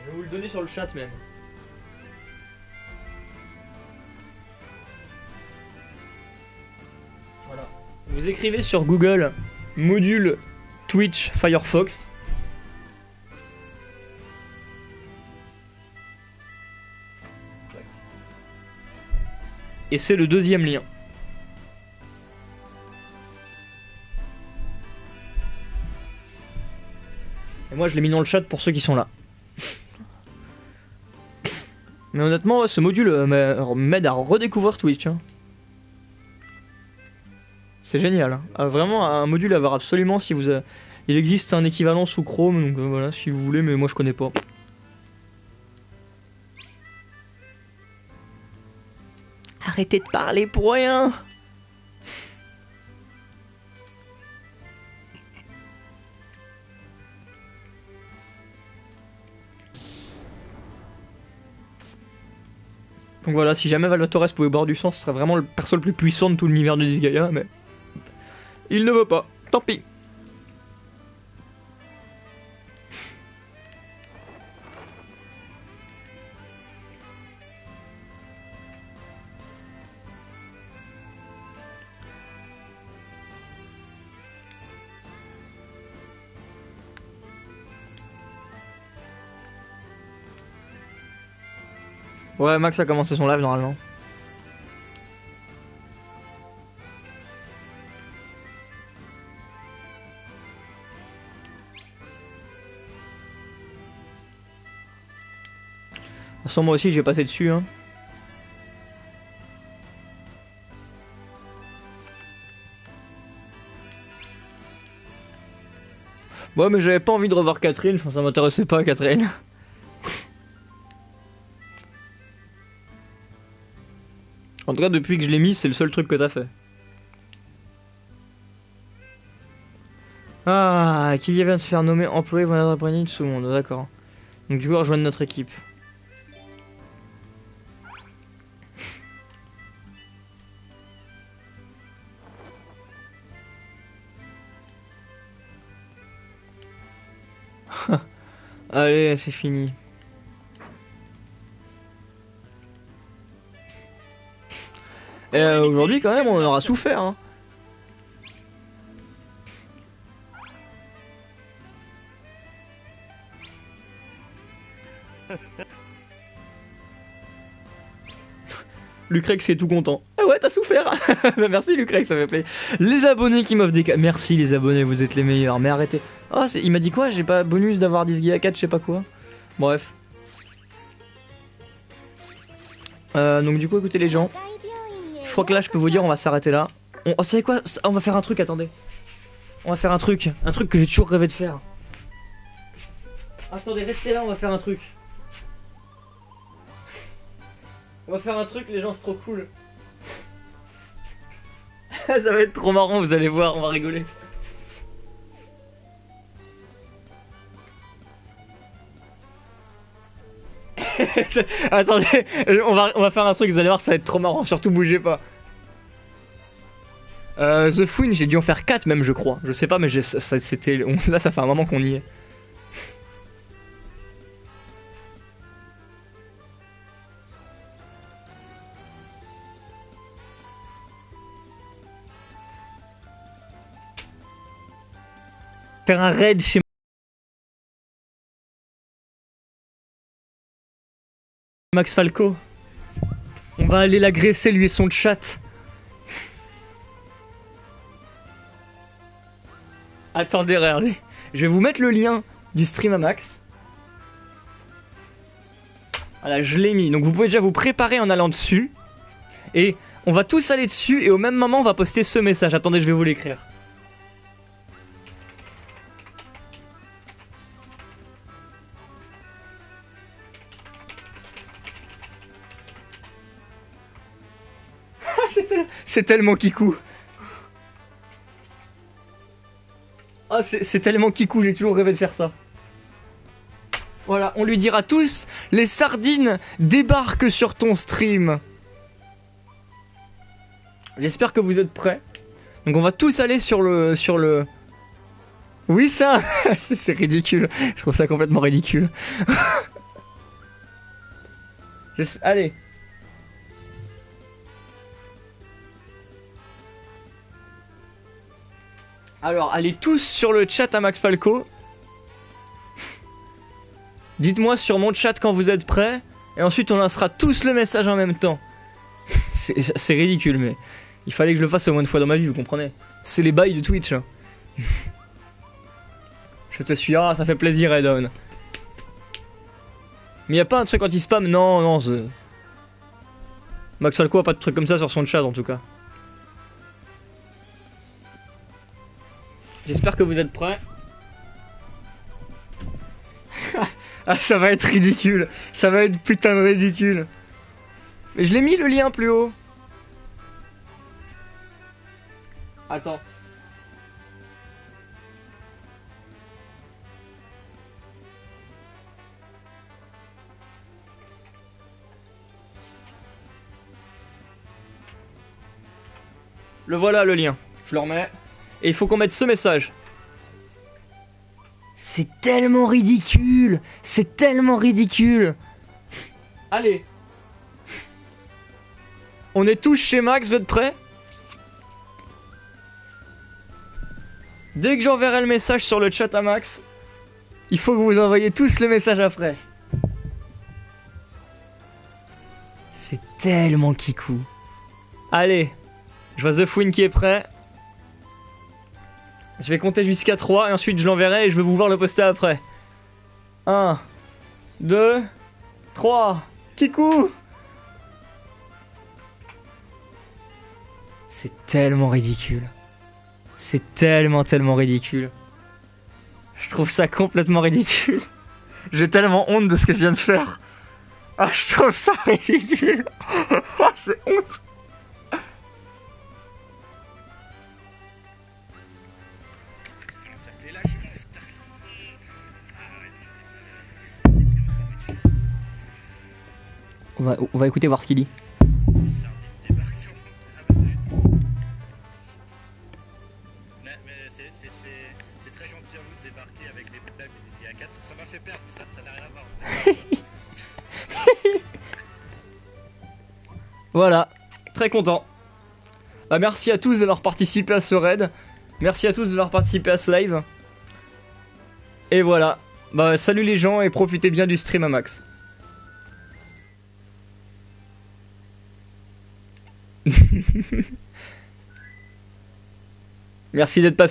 Je vais vous le donner sur le chat même. Voilà. Vous écrivez sur Google module Twitch Firefox. Et c'est le deuxième lien. Et moi je l'ai mis dans le chat pour ceux qui sont là. Mais honnêtement, ce module m'aide à redécouvrir Twitch. Hein. C'est génial. Hein. Vraiment un module à voir absolument si vous... Il existe un équivalent sous Chrome, donc voilà, si vous voulez, mais moi je connais pas. Arrêtez de parler pour rien. Donc voilà, si jamais Valotores pouvait boire du sang, ce serait vraiment le perso le plus puissant de tout l'univers de Disgaea, mais... Il ne veut pas, tant pis. Ouais, Max a commencé son live normalement. De toute façon, moi aussi j'ai passé dessus. Hein. Ouais, mais j'avais pas envie de revoir Catherine, enfin, ça m'intéressait pas Catherine. En tout cas, depuis que je l'ai mis, c'est le seul truc que t'as fait. Ah, qui vient de se faire nommer employé voilà de sous monde, d'accord. Donc du coup, rejoindre notre équipe. Allez, c'est fini. Et aujourd'hui, quand même, on en aura souffert. Hein. Lucrex est tout content. Ah ouais, t'as souffert. Bah merci Lucrex, ça fait plaisir. Les abonnés qui m'offrent des... Merci les abonnés, vous êtes les meilleurs. Mais arrêtez. Oh, il m'a dit quoi? J'ai pas bonus d'avoir Disgaea 4, je sais pas quoi. Bref. Donc du coup écoutez les gens, je crois que là je peux vous dire on va s'arrêter là. Oh, vous savez quoi? On va faire un truc, attendez. On va faire un truc que j'ai toujours rêvé de faire. Attendez, restez là, on va faire un truc. On va faire un truc, les gens, c'est trop cool. Ça va être trop marrant, vous allez voir, on va rigoler. Attendez, on va faire un truc, vous allez voir, ça va être trop marrant, surtout bougez pas. The Fouine, j'ai dû en faire 4 même, je crois. Je sais pas, mais c'était là, ça fait un moment qu'on y est. Faire un raid chez Max Falco. On va aller l'agresser, lui et son chat. Attendez, regardez. Je vais vous mettre le lien du stream à Max. Voilà, je l'ai mis. Donc vous pouvez déjà vous préparer en allant dessus. Et on va tous aller dessus et au même moment on va poster ce message. Attendez, je vais vous l'écrire. C'est tellement kikou. Ah, c'est tellement kikou, j'ai toujours rêvé de faire ça. Voilà, on lui dira tous, les sardines débarquent sur ton stream. J'espère que vous êtes prêts. Donc on va tous aller sur le... Oui, ça. C'est ridicule. Je trouve ça complètement ridicule. Allez. Alors, allez tous sur le chat à Max Falco. Dites-moi sur mon chat quand vous êtes prêts. Et ensuite, on lancera tous le message en même temps. C'est ridicule, mais il fallait que je le fasse au moins une fois dans ma vie, vous comprenez? C'est les bails de Twitch. Hein. Je te suis. Ah, ça fait plaisir, Edon. Mais y a pas un truc anti-spam? Non, non. Max Falco a pas de truc comme ça sur son chat, en tout cas. J'espère que vous êtes prêts. Ah, ça va être ridicule. Ça va être putain de ridicule. Mais je l'ai mis le lien plus haut. Attends. Le voilà le lien. Je le remets. Et il faut qu'on mette ce message. C'est tellement ridicule. C'est tellement ridicule. Allez. On est tous chez Max, vous êtes prêts? Dès que j'enverrai le message sur le chat à Max, il faut que vous envoyiez tous le message après. C'est tellement kikou. Allez. Je vois The Fouine qui est prêt. Je vais compter jusqu'à 3 et ensuite je l'enverrai et je vais vous voir le poster après. 1, 2, 3. Kikou! C'est tellement ridicule. C'est tellement ridicule. Je trouve ça complètement ridicule. J'ai tellement honte de ce que je viens de faire. Ah, je trouve ça ridicule. Ah, j'ai honte. On va écouter voir ce qu'il dit. C'est très gentil à vous de débarquer avec des blagues et des IA4. Ça m'a fait perdre, mais ça n'a rien à voir. Voilà, très content. Bah, merci à tous d'avoir participé à ce raid. Merci à tous d'avoir participé à ce live. Et voilà. Bah, salut les gens et profitez bien du stream à Max. Merci d'être passé.